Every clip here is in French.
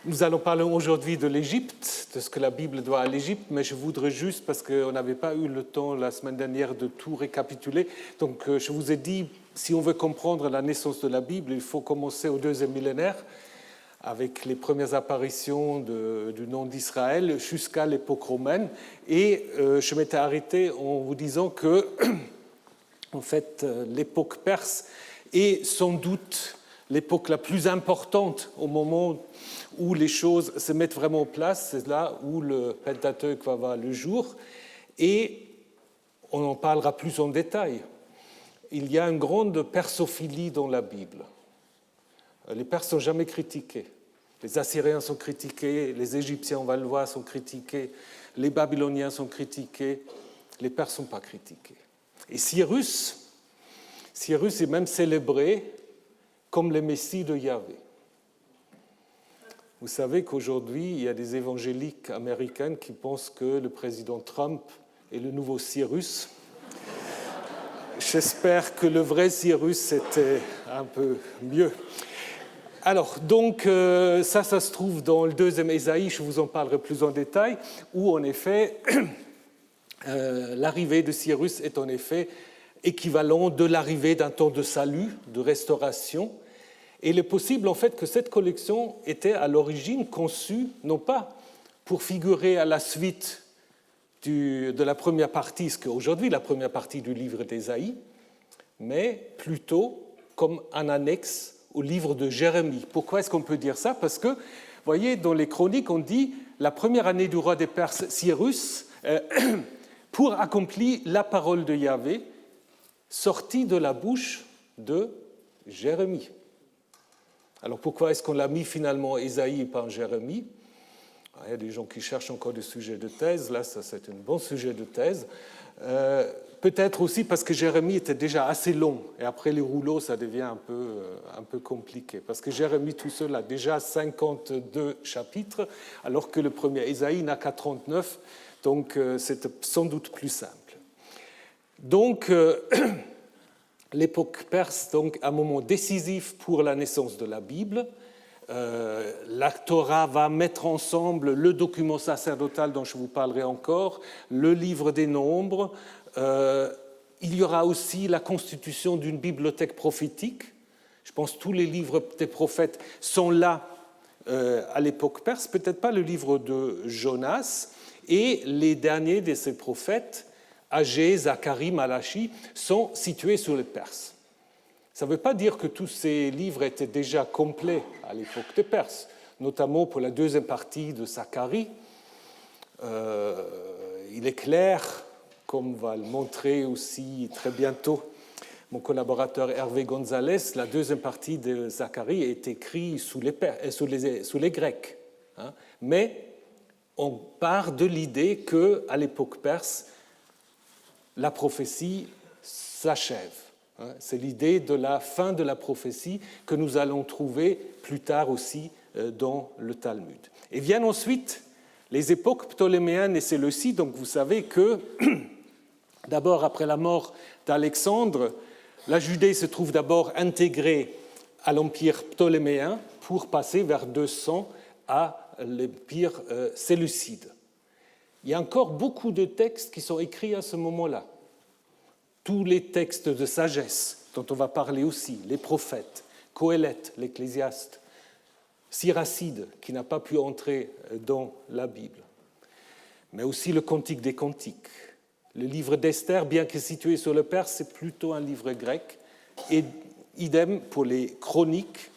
Nous allons parler aujourd'hui de l'Égypte, de ce que la Bible doit à l'Égypte, mais je voudrais juste, parce qu'on n'avait pas eu le temps la semaine dernière de tout récapituler, donc je vous ai dit, si on veut comprendre la naissance de la Bible, il faut commencer au deuxième millénaire, avec les premières apparitions du nom d'Israël jusqu'à l'époque romaine. Et je m'étais arrêté en vous disant que, en fait, l'époque perse est sans doute l'époque la plus importante au moment où les choses se mettent vraiment en place. C'est là où le Pentateuque va voir le jour. Et on en parlera plus en détail. Il y a une grande persophilie dans la Bible. Les Perses ne sont jamais critiqués. Les Assyriens sont critiqués, les Égyptiens, on va le voir, sont critiqués, les Babyloniens sont critiqués, les Perses ne sont pas critiqués. Et Cyrus est même célébré comme le Messie de Yahvé. Vous savez qu'aujourd'hui, il y a des évangéliques américains qui pensent que le président Trump est le nouveau Cyrus. J'espère que le vrai Cyrus était un peu mieux. Alors, donc, ça se trouve dans le deuxième Ésaïe, je vous en parlerai plus en détail, où en effet, l'arrivée de Cyrus est en effet équivalent de l'arrivée d'un temps de salut, de restauration. Et il est possible en fait que cette collection était à l'origine conçue, non pas pour figurer à la suite de la première partie, ce qu'aujourd'hui la première partie du livre d'Ésaïe, mais plutôt comme un annexe au livre de Jérémie. Pourquoi est-ce qu'on peut dire ça? Parce que, vous voyez, dans les chroniques, on dit la première année du roi des Perses, Cyrus, pour accomplir la parole de Yahvé, sortie de la bouche de Jérémie. Alors pourquoi est-ce qu'on l'a mis finalement Ésaïe par Jérémie? Il y a des gens qui cherchent encore des sujets de thèse. Là, ça c'est un bon sujet de thèse. Peut-être aussi parce que Jérémie était déjà assez long. Et après les rouleaux, ça devient un peu compliqué. Parce que Jérémie tout seul a déjà 52 chapitres, alors que le premier Ésaïe n'a qu'à 39. Donc c'est sans doute plus simple. Donc, l'époque perse, donc, un moment décisif pour la naissance de la Bible. La Torah va mettre ensemble le document sacerdotal dont je vous parlerai encore, le livre des Nombres. Il y aura aussi la constitution d'une bibliothèque prophétique. Je pense que tous les livres des prophètes sont là à l'époque perse, peut-être pas le livre de Jonas. Et les derniers de ces prophètes, Agé, Zacharie, Malachi, sont situés sur les Perses. Ça ne veut pas dire que tous ces livres étaient déjà complets à l'époque des Perses, notamment pour la deuxième partie de Zacharie. Il est clair, comme va le montrer aussi très bientôt mon collaborateur Hervé Gonzalez, la deuxième partie de Zacharie est écrite sous les Grecs. Mais on part de l'idée qu'à l'époque perse, la prophétie s'achève. C'est l'idée de la fin de la prophétie que nous allons trouver plus tard aussi dans le Talmud. Et viennent ensuite les époques ptoléméennes et séleucides. Donc vous savez que, d'abord après la mort d'Alexandre, la Judée se trouve d'abord intégrée à l'empire ptoléméen pour passer vers 200 à l'empire séleucide. Il y a encore beaucoup de textes qui sont écrits à ce moment-là. Tous les textes de sagesse dont on va parler aussi, les prophètes, Coëlette, l'Ecclésiaste, Siracide, qui n'a pas pu entrer dans la Bible, mais aussi le Cantique des Cantiques. Le livre d'Esther, bien que situé sur le perse, c'est plutôt un livre grec, et idem pour les chroniques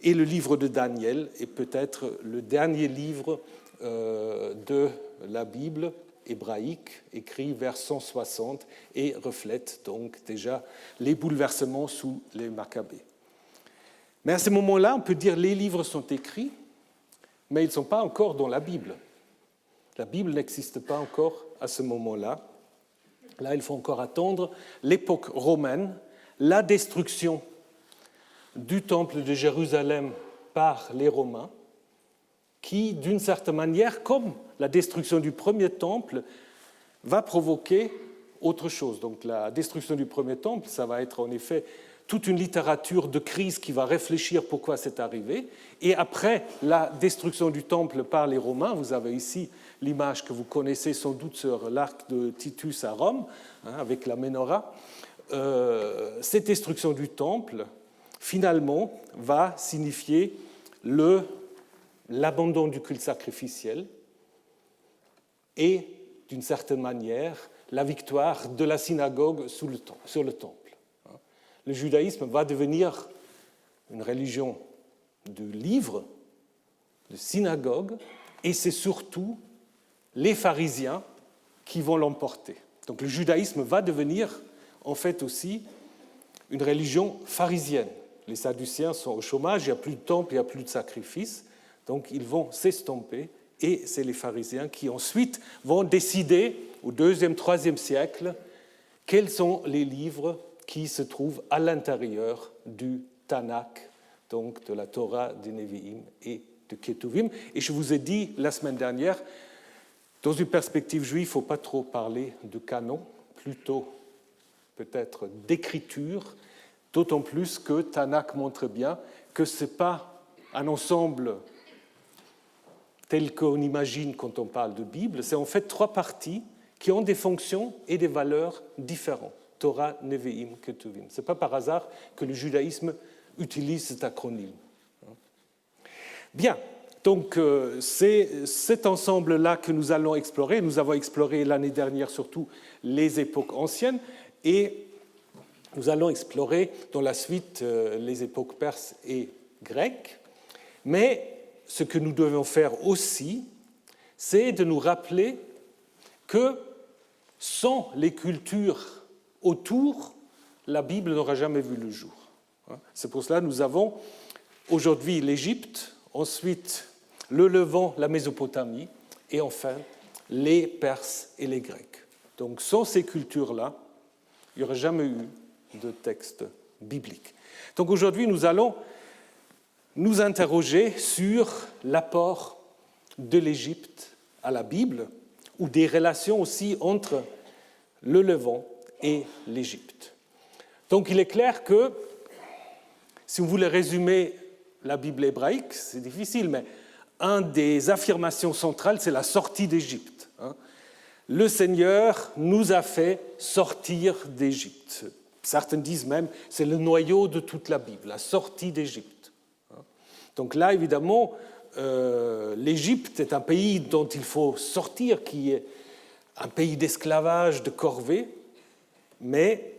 et le livre de Daniel, et peut-être le dernier livre de la Bible hébraïque, écrit vers 160, et reflète donc déjà les bouleversements sous les Maccabées. Mais à ce moment-là, on peut dire que les livres sont écrits, mais ils ne sont pas encore dans la Bible. La Bible n'existe pas encore à ce moment-là. Là, il faut encore attendre l'époque romaine, la destruction du temple de Jérusalem par les Romains, qui, d'une certaine manière, comme la destruction du premier temple, va provoquer autre chose. Donc la destruction du premier temple, ça va être en effet toute une littérature de crise qui va réfléchir pourquoi c'est arrivé. Et après la destruction du temple par les Romains, vous avez ici l'image que vous connaissez sans doute sur l'arc de Titus à Rome, avec la menorah. Cette destruction du temple, finalement, va signifier l'abandon du culte sacrificiel et, d'une certaine manière, la victoire de la synagogue sur le temple. Le judaïsme va devenir une religion de livres, de synagogue, et c'est surtout les pharisiens qui vont l'emporter. Donc le judaïsme va devenir en fait aussi une religion pharisienne. Les Sadducéens sont au chômage, il n'y a plus de temple, il n'y a plus de sacrifice, donc ils vont s'estomper, et c'est les pharisiens qui ensuite vont décider, au 2e, 3e siècle, quels sont les livres qui se trouvent à l'intérieur du Tanakh, donc de la Torah, des Nevi'im et de Ketuvim. Et je vous ai dit la semaine dernière, dans une perspective juive, il ne faut pas trop parler de canon, plutôt peut-être d'écriture, d'autant plus que Tanakh montre bien que ce n'est pas un ensemble tel qu'on imagine quand on parle de Bible, c'est en fait 3 parties qui ont des fonctions et des valeurs différentes. Torah, Nevi'im, Ketuvim. Ce n'est pas par hasard que le judaïsme utilise cet acronyme. Bien, donc c'est cet ensemble-là que nous allons explorer. Nous avons exploré l'année dernière surtout les époques anciennes et nous allons explorer dans la suite les époques perses et grecques. Mais ce que nous devons faire aussi, c'est de nous rappeler que sans les cultures autour, la Bible n'aura jamais vu le jour. C'est pour cela que nous avons aujourd'hui l'Égypte, ensuite le Levant, la Mésopotamie, et enfin les Perses et les Grecs. Donc sans ces cultures-là, il n'y aurait jamais eu de texte biblique. Donc aujourd'hui, nous allons nous interroger sur l'apport de l'Égypte à la Bible, ou des relations aussi entre le Levant et l'Égypte. Donc il est clair que, si vous voulez résumer la Bible hébraïque, c'est difficile, mais une des affirmations centrales, c'est la sortie d'Égypte. Le Seigneur nous a fait sortir d'Égypte. Certains disent même que c'est le noyau de toute la Bible, la sortie d'Égypte. Donc là, évidemment, l'Égypte est un pays dont il faut sortir, qui est un pays d'esclavage, de corvée, mais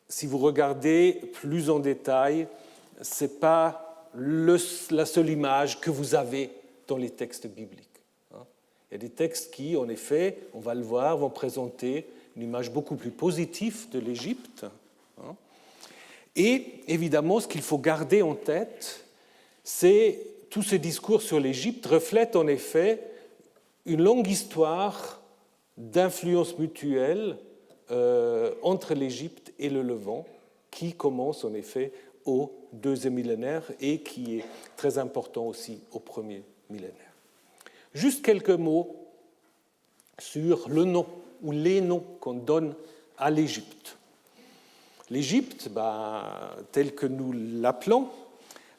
si vous regardez plus en détail, ce n'est pas la seule image que vous avez dans les textes bibliques. Il y a des textes qui, en effet, on va le voir, vont présenter une image beaucoup plus positive de l'Égypte. Et évidemment, ce qu'il faut garder en tête, c'est tout ce discours sur l'Égypte reflète en effet une longue histoire d'influence mutuelle entre l'Égypte et le Levant, qui commence en effet au 2e millénaire et qui est très important aussi au 1er millénaire. Juste quelques mots sur le nom ou les noms qu'on donne à l'Égypte. L'Égypte, tel que nous l'appelons,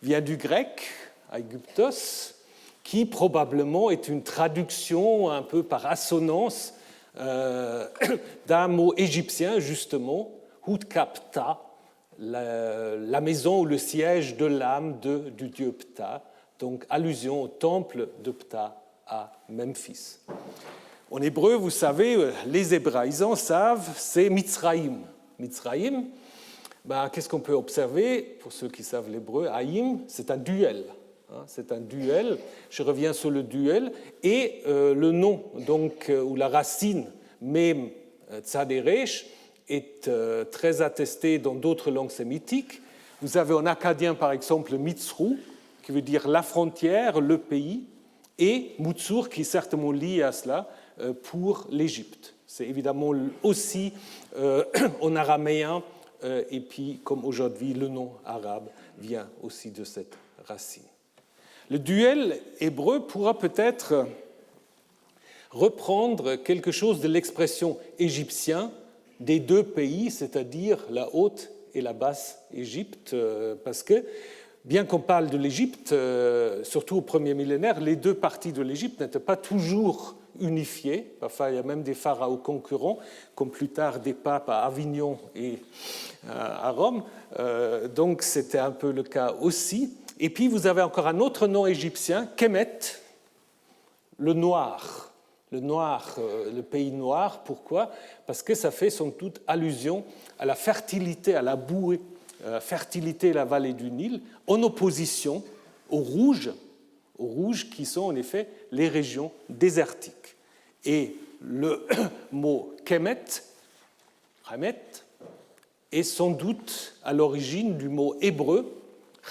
vient du grec, Aegyptos, qui probablement est une traduction un peu par assonance d'un mot égyptien, justement, Hutkapta, la maison ou le siège de l'âme du dieu Ptah, donc allusion au temple de Ptah à Memphis. En hébreu, vous savez, les hébraïsants savent, c'est Mitzraïm. Mitzraïm, qu'est-ce qu'on peut observer? Pour ceux qui savent l'hébreu, Haïm, c'est un duel. C'est un duel, je reviens sur le duel, et le nom, donc, ou la racine, Mem Tzaderesh, est très attesté dans d'autres langues sémitiques. Vous avez en akkadien, par exemple, Mitzrou, qui veut dire la frontière, le pays, et Mutsur, qui est certainement lié à cela, pour l'Égypte. C'est évidemment aussi en araméen, et puis, comme aujourd'hui, le nom arabe vient aussi de cette racine. Le duel hébreu pourra peut-être reprendre quelque chose de l'expression égyptienne des deux pays, c'est-à-dire la Haute et la Basse-Égypte, parce que, bien qu'on parle de l'Égypte, surtout au premier millénaire, les deux parties de l'Égypte n'étaient pas toujours unifiées. Parfois, il y a même des pharaons concurrents, comme plus tard des papes à Avignon et à Rome. Donc, c'était un peu le cas aussi. Et puis, vous avez encore un autre nom égyptien, Kemet, le noir. Le noir, le pays noir, pourquoi? Parce que ça fait sans doute allusion à la fertilité, à la bouée, à la fertilité de la vallée du Nil, en opposition aux rouges qui sont en effet les régions désertiques. Et le mot Kemet, Hamet, est sans doute à l'origine du mot hébreu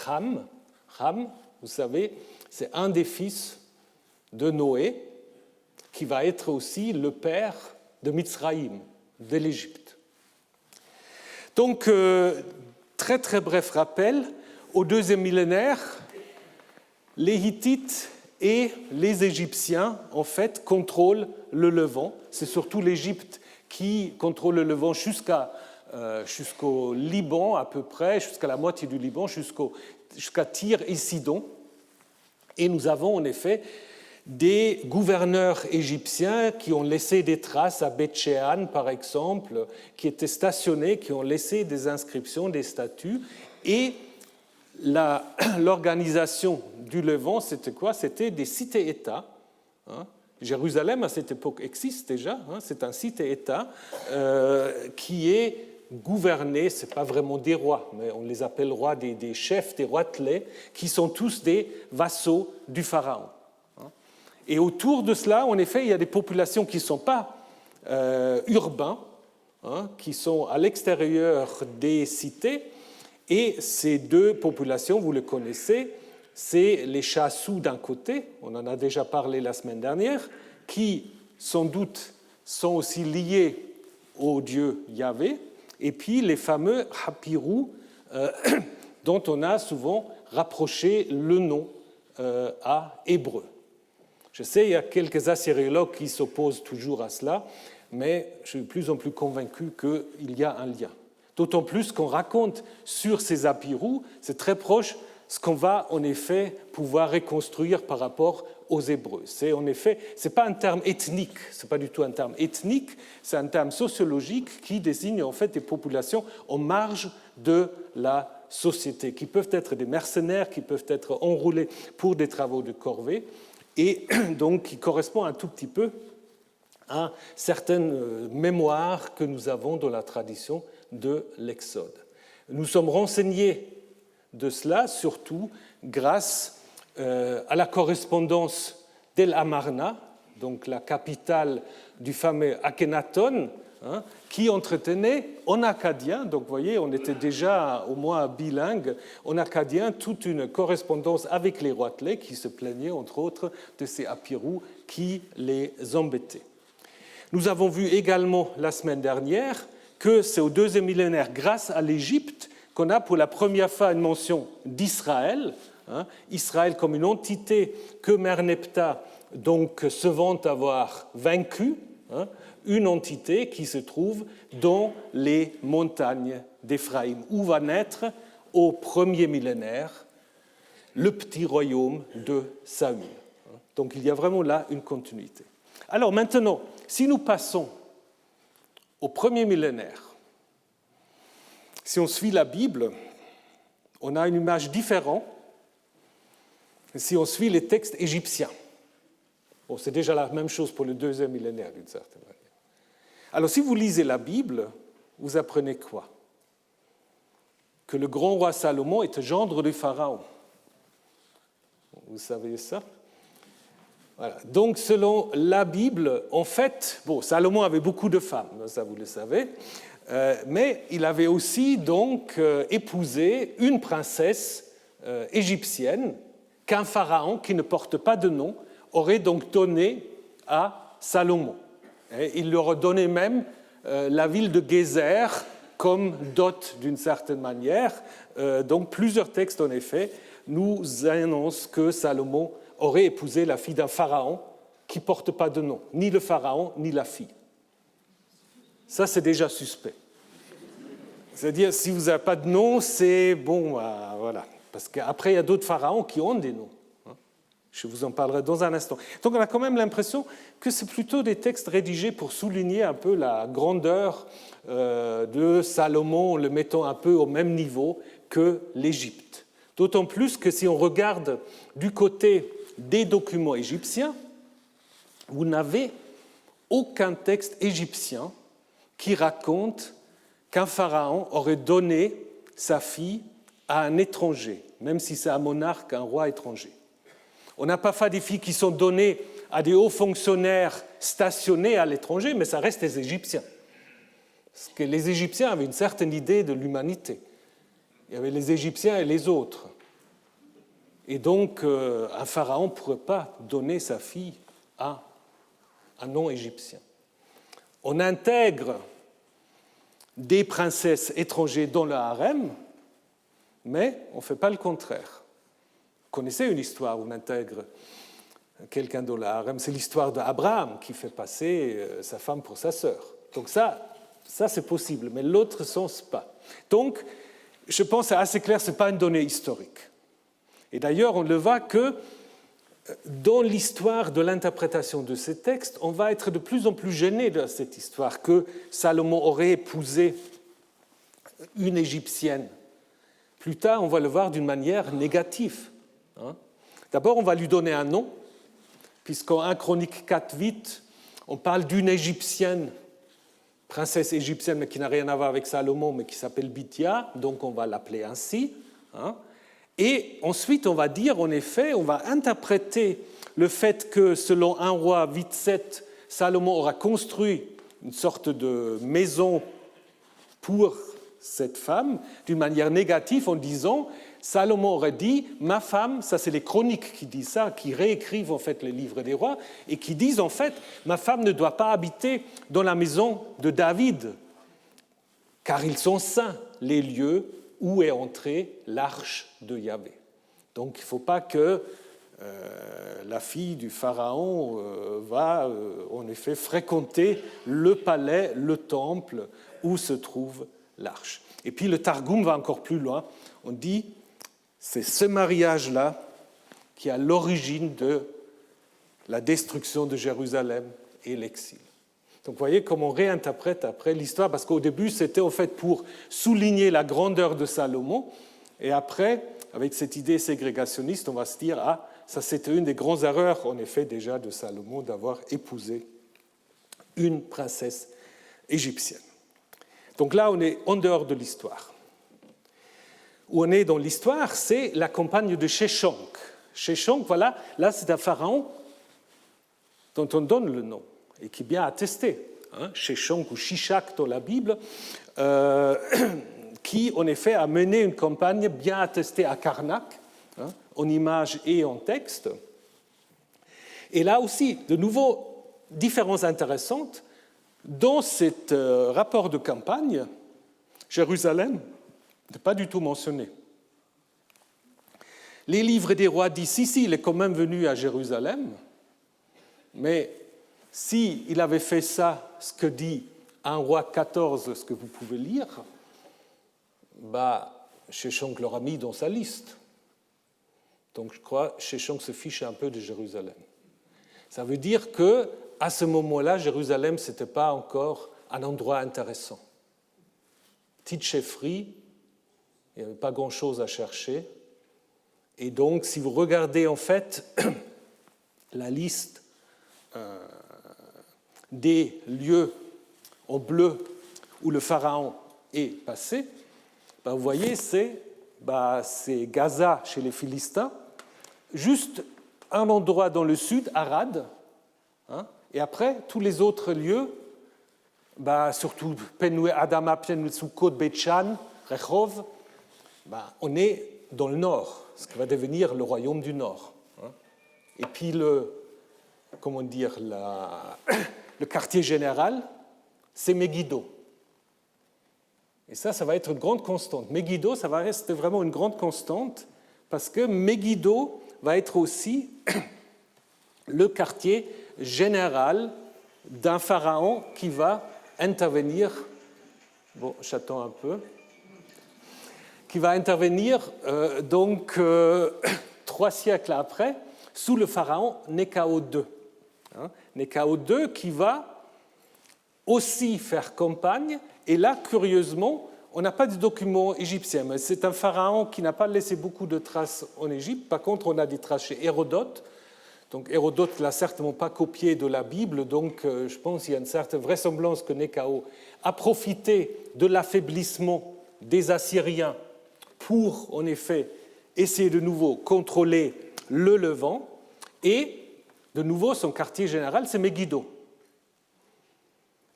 Ham. Ham, vous savez, c'est un des fils de Noé, qui va être aussi le père de Mitzraïm, de l'Égypte. Donc, très très bref rappel, au deuxième millénaire, les Hittites et les Égyptiens, en fait, contrôlent le Levant. C'est surtout l'Égypte qui contrôle le Levant jusqu'au Liban à peu près, jusqu'à la moitié du Liban, jusqu'à Tyr et Sidon. Et nous avons en effet des gouverneurs égyptiens qui ont laissé des traces à Beth-Shean, par exemple, qui étaient stationnés, qui ont laissé des inscriptions, des statues. Et l'organisation du Levant, c'était quoi? C'était des cités-États. Jérusalem, à cette époque, existe déjà. C'est un cité-État qui est gouverné, ce n'est pas vraiment des rois, mais on les appelle rois, des chefs, des roitelets, qui sont tous des vassaux du pharaon. Et autour de cela, en effet, il y a des populations qui ne sont pas urbaines, qui sont à l'extérieur des cités. Et ces deux populations, vous le connaissez, c'est les Chassous d'un côté, on en a déjà parlé la semaine dernière, qui sans doute sont aussi liés au dieu Yahvé, et puis les fameux Hapirou, dont on a souvent rapproché le nom à hébreu. Je sais, il y a quelques assyriologues qui s'opposent toujours à cela, mais je suis de plus en plus convaincu qu'il y a un lien. D'autant plus qu'on raconte sur ces Apirous, c'est très proche ce qu'on va en effet pouvoir reconstruire par rapport aux Hébreux. C'est en effet, ce n'est pas un terme ethnique, ce n'est pas du tout un terme ethnique, c'est un terme sociologique qui désigne en fait des populations en marge de la société, qui peuvent être des mercenaires, qui peuvent être enrôlés pour des travaux de corvée, et donc qui correspond un tout petit peu à certaines mémoires que nous avons dans la tradition de l'Exode. Nous sommes renseignés de cela, surtout grâce à la correspondance d'El Amarna, donc la capitale du fameux Akhenaton, qui entretenait en akkadien, donc vous voyez, on était déjà au moins bilingue, en akkadien, toute une correspondance avec les roitelets qui se plaignaient, entre autres, de ces Apirous qui les embêtaient. Nous avons vu également la semaine dernière que c'est au deuxième millénaire, grâce à l'Égypte, qu'on a pour la première fois une mention d'Israël, Israël comme une entité que Merneptah donc, se vante avoir vaincue, une entité qui se trouve dans les montagnes d'Éphraïm, où va naître au premier millénaire le petit royaume de Saül. Donc il y a vraiment là une continuité. Alors maintenant, si nous passons au premier millénaire, si on suit la Bible, on a une image différente si on suit les textes égyptiens. Bon, c'est déjà la même chose pour le deuxième millénaire, d'une certaine manière. Alors, si vous lisez la Bible, vous apprenez quoi? Que le grand roi Salomon était gendre du Pharaon. Vous savez ça? Voilà. Donc, selon la Bible, en fait, bon, Salomon avait beaucoup de femmes, ça vous le savez, mais il avait aussi donc épousé une princesse égyptienne qu'un pharaon qui ne porte pas de nom aurait donc donné à Salomon. Et il leur donnait même la ville de Gézer comme dot d'une certaine manière. Donc plusieurs textes, en effet, nous annoncent que Salomon aurait épousé la fille d'un pharaon qui ne porte pas de nom, ni le pharaon, ni la fille. Ça, c'est déjà suspect. C'est-à-dire, si vous n'avez pas de nom, c'est bon, voilà. Parce qu'après, il y a d'autres pharaons qui ont des noms. Je vous en parlerai dans un instant. Donc, on a quand même l'impression que c'est plutôt des textes rédigés pour souligner un peu la grandeur de Salomon, en le mettant un peu au même niveau que l'Égypte. D'autant plus que si on regarde du côté des documents égyptiens, vous n'avez aucun texte égyptien qui raconte qu'un pharaon aurait donné sa fille à un étranger, même si c'est un monarque, un roi étranger. On n'a pas fait des filles qui sont données à des hauts fonctionnaires stationnés à l'étranger, mais ça reste les Égyptiens. Parce que les Égyptiens avaient une certaine idée de l'humanité. Il y avait les Égyptiens et les autres. Et donc, un pharaon ne pourrait pas donner sa fille à un non-égyptien. On intègre des princesses étrangères dans le harem, mais on ne fait pas le contraire. Vous connaissez une histoire où on intègre quelqu'un dans le harem, c'est l'histoire d'Abraham qui fait passer sa femme pour sa sœur. Donc ça c'est possible, mais l'autre sens pas. Donc, je pense que c'est assez clair, ce n'est pas une donnée historique. Et d'ailleurs, on le voit que dans l'histoire de l'interprétation de ces textes, on va être de plus en plus gêné de cette histoire que Salomon aurait épousé une Égyptienne. Plus tard, on va le voir d'une manière négative. D'abord, on va lui donner un nom, puisqu'en 1 Chronique 4:8, on parle d'une Égyptienne, princesse égyptienne, mais qui n'a rien à voir avec Salomon, mais qui s'appelle Bithia, donc on va l'appeler ainsi. Et ensuite, on va dire, en effet, on va interpréter le fait que, selon 1 Roi 8:7, Salomon aura construit une sorte de maison pour cette femme, d'une manière négative, en disant, Salomon aurait dit, ma femme, ça c'est les chroniques qui disent ça, qui réécrivent en fait les livres des rois, et qui disent en fait, ma femme ne doit pas habiter dans la maison de David, car ils sont saints, les lieux où est entrée l'arche de Yahvé. Donc il ne faut pas que la fille du pharaon va en effet fréquenter le palais, le temple où se trouve l'arche. Et puis le Targum va encore plus loin. On dit c'est ce mariage-là qui est à l'origine de la destruction de Jérusalem et l'exil. Donc vous voyez comment on réinterprète après l'histoire, parce qu'au début c'était en fait pour souligner la grandeur de Salomon, et après, avec cette idée ségrégationniste, on va se dire, ah, ça c'était une des grandes erreurs en effet déjà de Salomon d'avoir épousé une princesse égyptienne. Donc là on est en dehors de l'histoire. Où on est dans l'histoire, c'est la campagne de Sheshonq. Sheshonq, voilà, là c'est un pharaon dont on donne le nom et qui est bien attesté, Sheshonq ou Shishak dans la Bible, qui en effet a mené une campagne bien attestée à Karnak, en images et en texte. Et là aussi, de nouveau, différences intéressantes. Dans ce rapport de campagne, Jérusalem n'est pas du tout mentionné. Les livres des rois disent, si, il est quand même venu à Jérusalem, mais s'il avait fait ça, ce que dit 1 Roi 14, ce que vous pouvez lire, Sheshonq l'aura mis dans sa liste. Donc je crois que Sheshonq se fiche un peu de Jérusalem. Ça veut dire qu'à ce moment-là, Jérusalem, ce n'était pas encore un endroit intéressant. Petite chefferie, il n'y avait pas grand-chose à chercher. Et donc, si vous regardez en fait la liste des lieux en bleu où le pharaon est passé, vous voyez, c'est Gaza chez les Philistins, juste un endroit dans le sud, Arad, et après, tous les autres lieux, surtout Penoué, Adama, Penoué-Soukot, Betchan, Rechov, on est dans le nord, ce qui va devenir le royaume du nord. Et puis le quartier général, c'est Megiddo. Et ça va être une grande constante. Megiddo, ça va rester vraiment une grande constante, parce que Megiddo va être aussi le quartier général d'un pharaon qui va intervenir. Bon, j'attends un peu. qui va intervenir 3 siècles après, sous le pharaon Néchao II. Néchao II qui va aussi faire campagne, et là, curieusement, on n'a pas de documents égyptiens, mais c'est un pharaon qui n'a pas laissé beaucoup de traces en Égypte. Par contre, on a des traces chez Hérodote. Donc Hérodote ne l'a certainement pas copié de la Bible, donc je pense qu'il y a une certaine vraisemblance que Néchao a profité de l'affaiblissement des Assyriens pour, en effet, essayer de nouveau contrôler le Levant. Et, de nouveau, son quartier général, c'est Megiddo.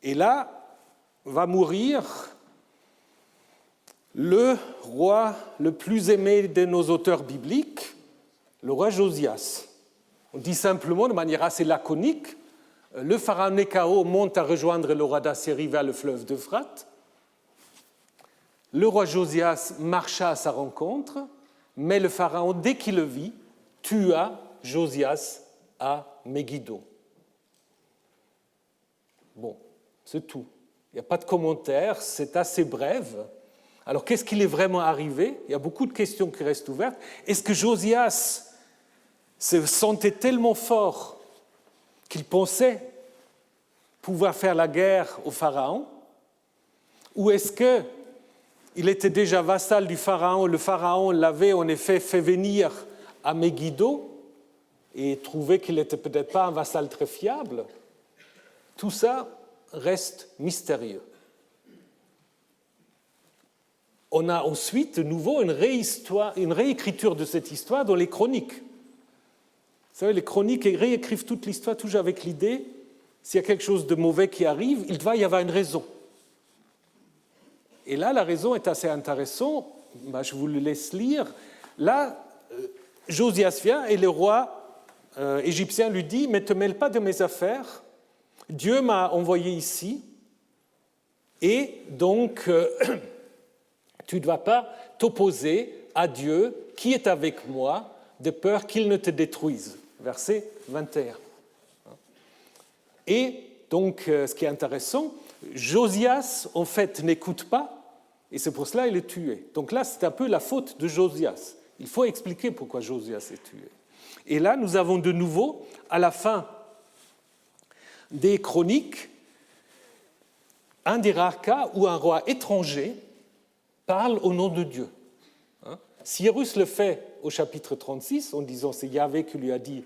Et là, va mourir le roi le plus aimé de nos auteurs bibliques, le roi Josias. On dit simplement, de manière assez laconique, le pharaon Néchao monte à rejoindre le roi d'Assyrie vers le fleuve d'Euphrate. Le roi Josias marcha à sa rencontre, mais le pharaon, dès qu'il le vit, tua Josias à Megiddo. Bon, c'est tout. Il n'y a pas de commentaire, c'est assez bref. Alors, qu'est-ce qu'il est vraiment arrivé? Il y a beaucoup de questions qui restent ouvertes. Est-ce que Josias se sentait tellement fort qu'il pensait pouvoir faire la guerre au pharaon? Ou est-ce qu'il était déjà vassal du pharaon? Le pharaon l'avait en effet fait venir à Megiddo et trouvait qu'il n'était peut-être pas un vassal très fiable. Tout ça reste mystérieux. On a ensuite de nouveau une réécriture de cette histoire dans les chroniques. Vous savez, les chroniques réécrivent toute l'histoire toujours avec l'idée, s'il y a quelque chose de mauvais qui arrive, il doit y avoir une raison. Et là, la raison est assez intéressante. Je vous le laisse lire. Là, Josias vient et le roi égyptien lui dit « Mais ne te mêle pas de mes affaires. Dieu m'a envoyé ici et donc tu ne dois pas t'opposer à Dieu qui est avec moi de peur qu'il ne te détruise. » Verset 21. Et donc, ce qui est intéressant, Josias, en fait, n'écoute pas, et c'est pour cela qu'il est tué. Donc là, c'est un peu la faute de Josias. Il faut expliquer pourquoi Josias est tué. Et là, nous avons de nouveau, à la fin des chroniques, un des rares cas où un roi étranger parle au nom de Dieu. Cyrus le fait au chapitre 36, en disant c'est Yahvé qui lui a dit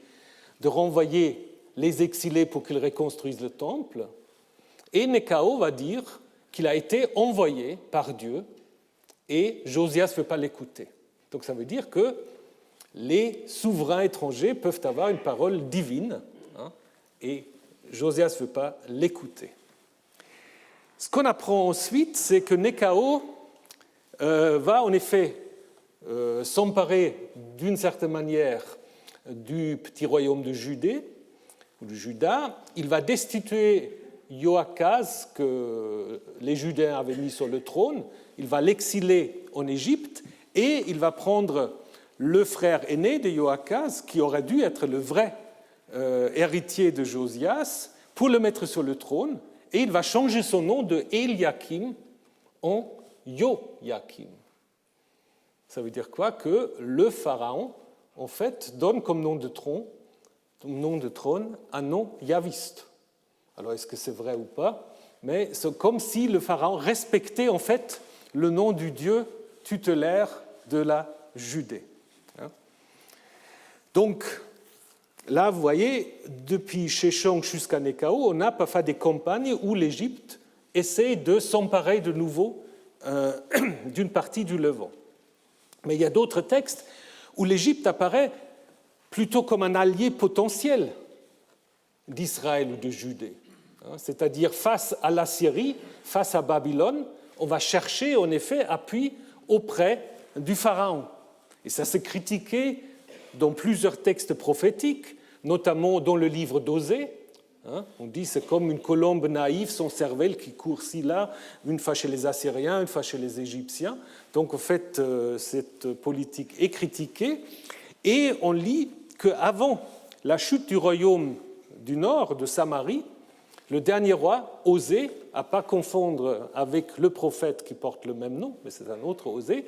de renvoyer les exilés pour qu'ils reconstruisent le temple. Et Néchao va dire qu'il a été envoyé par Dieu et Josias ne veut pas l'écouter. Donc ça veut dire que les souverains étrangers peuvent avoir une parole divine et Josias ne veut pas l'écouter. Ce qu'on apprend ensuite, c'est que Néchao va en effet s'emparer d'une certaine manière du petit royaume de Judée, ou de Juda. Il va destituer Joachaz, que les Judéens avaient mis sur le trône. Il va l'exiler en Égypte et il va prendre le frère aîné de Joachaz, qui aurait dû être le vrai héritier de Josias, pour le mettre sur le trône, et il va changer son nom de Eliakim en Joachim. Ça veut dire quoi? Que le pharaon, en fait, donne comme nom de trône un nom yaviste. Alors, est-ce que c'est vrai ou pas? Mais c'est comme si le pharaon respectait, en fait, le nom du dieu tutélaire de la Judée. Donc, là, vous voyez, depuis Sheshonq jusqu'à Néchao, on a parfois des campagnes où l'Égypte essaie de s'emparer de nouveau d'une partie du Levant. Mais il y a d'autres textes où l'Égypte apparaît plutôt comme un allié potentiel d'Israël ou de Judée. C'est-à-dire face à l'Assyrie, face à Babylone, on va chercher en effet appui auprès du Pharaon. Et ça s'est critiqué dans plusieurs textes prophétiques, notamment dans le livre d'Osée. On dit c'est comme une colombe naïve, sans cervelle, qui court ci là, une fois chez les Assyriens, une fois chez les Égyptiens. Donc en fait, cette politique est critiquée. Et on lit qu'avant la chute du royaume du nord, de Samarie, le dernier roi, Osée, à ne pas confondre avec le prophète qui porte le même nom, mais c'est un autre Osée,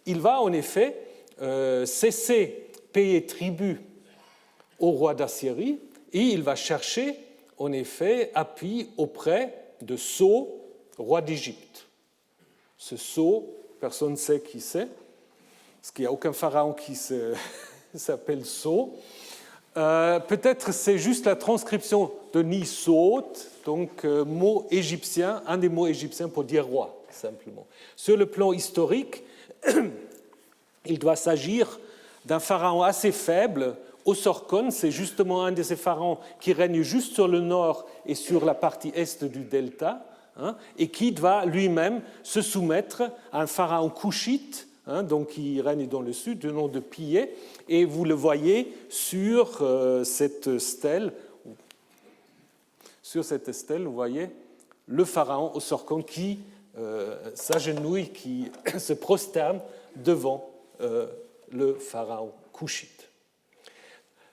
il va en effet cesser payer tribut au roi d'Assyrie et il va chercher en effet appui auprès de So, roi d'Égypte. Ce So, personne ne sait qui c'est, parce qu'il n'y a aucun pharaon qui s'appelle So. Peut-être c'est juste la transcription de Nisot, donc mot égyptien, un des mots égyptiens pour dire roi, simplement. Sur le plan historique, il doit s'agir d'un pharaon assez faible. Osorkon, c'est justement un de ces pharaons qui règne juste sur le nord et sur la partie est du delta, et qui va lui-même se soumettre à un pharaon couchite, donc qui règne dans le sud, du nom de Pillé, et vous le voyez sur cette stèle. Sur cette stèle, vous voyez le pharaon Osorkon qui s'agenouille, qui se prosterne devant le pharaon couchite.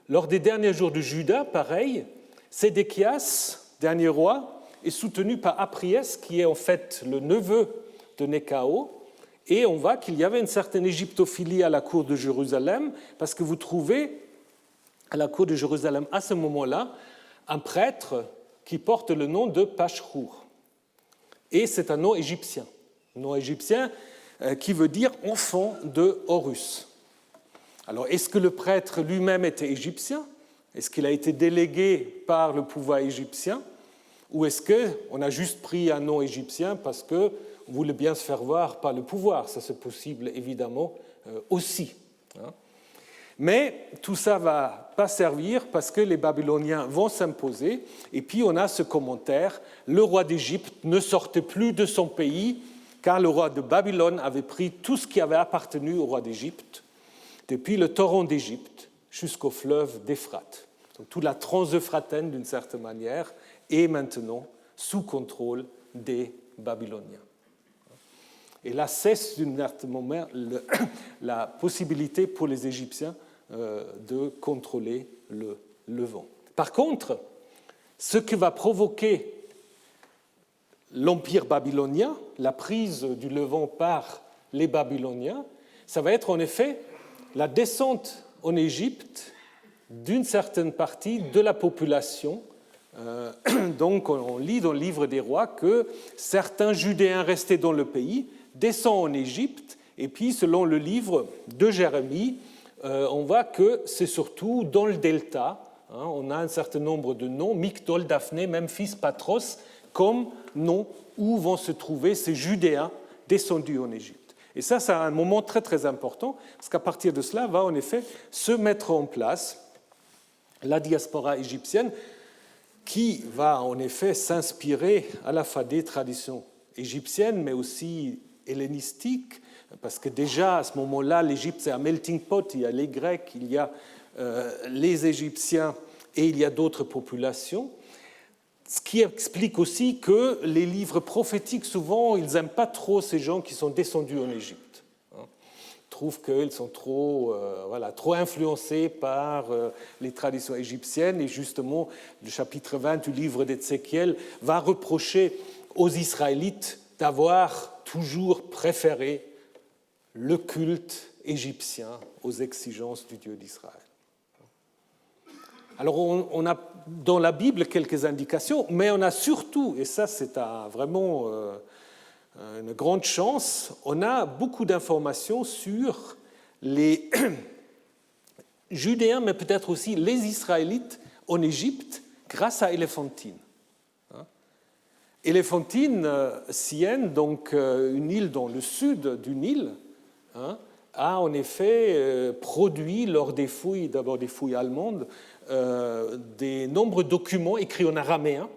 Lors des derniers jours de Juda, pareil, Sédéchias, dernier roi, est soutenu par Apriès, qui est en fait le neveu de Néchao, et on voit qu'il y avait une certaine égyptophilie à la cour de Jérusalem, parce que vous trouvez à la cour de Jérusalem, à ce moment-là, un prêtre qui porte le nom de Pachrour. Et c'est un nom égyptien qui veut dire enfant de Horus. Alors, est-ce que le prêtre lui-même était égyptien? Est-ce qu'il a été délégué par le pouvoir égyptien? Ou est-ce qu'on a juste pris un nom égyptien parce qu'on voulait bien se faire voir par le pouvoir? Ça, c'est possible, évidemment, aussi. Mais tout ça ne va pas servir parce que les Babyloniens vont s'imposer. Et puis, on a ce commentaire, le roi d'Égypte ne sortait plus de son pays car le roi de Babylone avait pris tout ce qui avait appartenu au roi d'Égypte, depuis le torrent d'Égypte jusqu'au fleuve d'Euphrate. Donc, toute la Transeuphrataine, d'une certaine manière, est maintenant sous contrôle des Babyloniens. Et là cesse d'une certaine manière la possibilité pour les Égyptiens de contrôler le Levant. Par contre, ce que va provoquer l'empire babylonien, la prise du Levant par les Babyloniens, ça va être en effet la descente en Égypte d'une certaine partie de la population. Donc on lit dans le livre des rois que certains Judéens restés dans le pays descendent en Égypte, et puis selon le livre de Jérémie, on voit que c'est surtout dans le delta, on a un certain nombre de noms, Migdol, Daphné, Memphis, Patros, comme noms où vont se trouver ces Judéens descendus en Égypte. Et ça, c'est un moment très très important, parce qu'à partir de cela va en effet se mettre en place la diaspora égyptienne, qui va en effet s'inspirer à la fois des traditions égyptiennes, mais aussi hellénistiques, parce que déjà à ce moment-là, l'Égypte c'est un melting pot, il y a les Grecs, il y a les Égyptiens et il y a d'autres populations, ce qui explique aussi que les livres prophétiques, souvent, ils n'aiment pas trop ces gens qui sont descendus en Égypte. Ils trouvent qu'ils sont trop influencés par les traditions égyptiennes, et justement, le chapitre 20 du livre d'Ézéchiel va reprocher aux Israélites d'avoir toujours préféré le culte égyptien aux exigences du Dieu d'Israël. Alors on a dans la Bible quelques indications, mais on a surtout, et ça c'est vraiment une grande chance, on a beaucoup d'informations sur les Judéens, mais peut-être aussi les Israélites en Égypte grâce à Éléphantine. Éléphantine, Syène, donc une île dans le sud du Nil, a en effet produit lors des fouilles, d'abord des fouilles allemandes, des nombreux documents écrits en araméen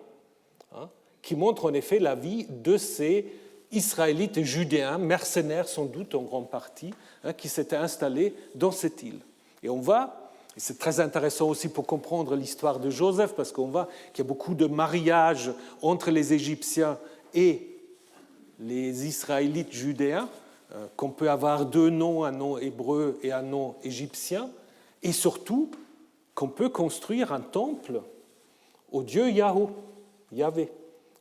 qui montrent en effet la vie de ces Israélites et Judéens, mercenaires sans doute en grande partie, qui s'étaient installés dans cette île. Et on voit, et c'est très intéressant aussi pour comprendre l'histoire de Joseph, parce qu'on voit qu'il y a beaucoup de mariages entre les Égyptiens et les Israélites judéens, qu'on peut avoir deux noms, un nom hébreu et un nom égyptien, et surtout qu'on peut construire un temple au dieu Yahvé,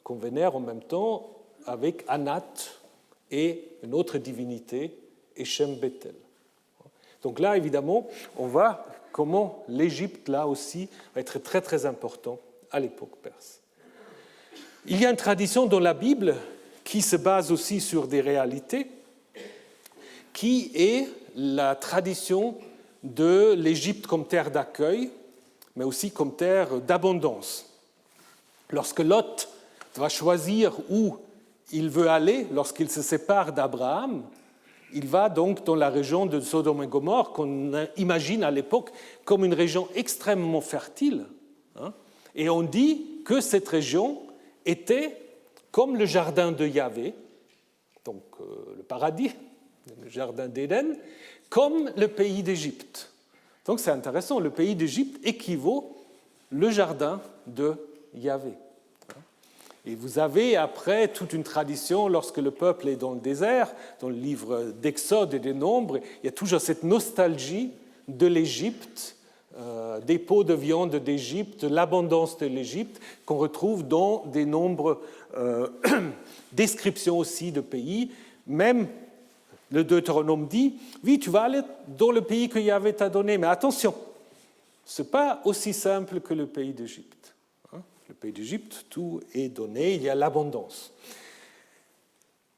qu'on vénère en même temps avec Anat et une autre divinité et Shem Bethel. Donc là, évidemment, on voit comment l'Égypte, là aussi, va être très très important à l'époque perse. Il y a une tradition dans la Bible qui se base aussi sur des réalités, qui est la tradition de l'Égypte comme terre d'accueil, mais aussi comme terre d'abondance. Lorsque Lot va choisir où il veut aller, lorsqu'il se sépare d'Abraham, il va donc dans la région de Sodome et Gomorrhe, qu'on imagine à l'époque comme une région extrêmement fertile. Et on dit que cette région était comme le jardin de Yahvé, donc le paradis, le jardin d'Éden, comme le pays d'Égypte. Donc c'est intéressant, le pays d'Égypte équivaut le jardin de Yahvé. Et vous avez après toute une tradition, lorsque le peuple est dans le désert, dans le livre d'Exode et des Nombres, il y a toujours cette nostalgie de l'Égypte, des pots de viande d'Égypte, l'abondance de l'Égypte, qu'on retrouve dans des nombreuses descriptions aussi de pays. Même le Deutéronome dit, oui, tu vas aller dans le pays que Yahvé t'a donné, mais attention, ce n'est pas aussi simple que le pays d'Égypte. Le pays d'Égypte, tout est donné, il y a l'abondance.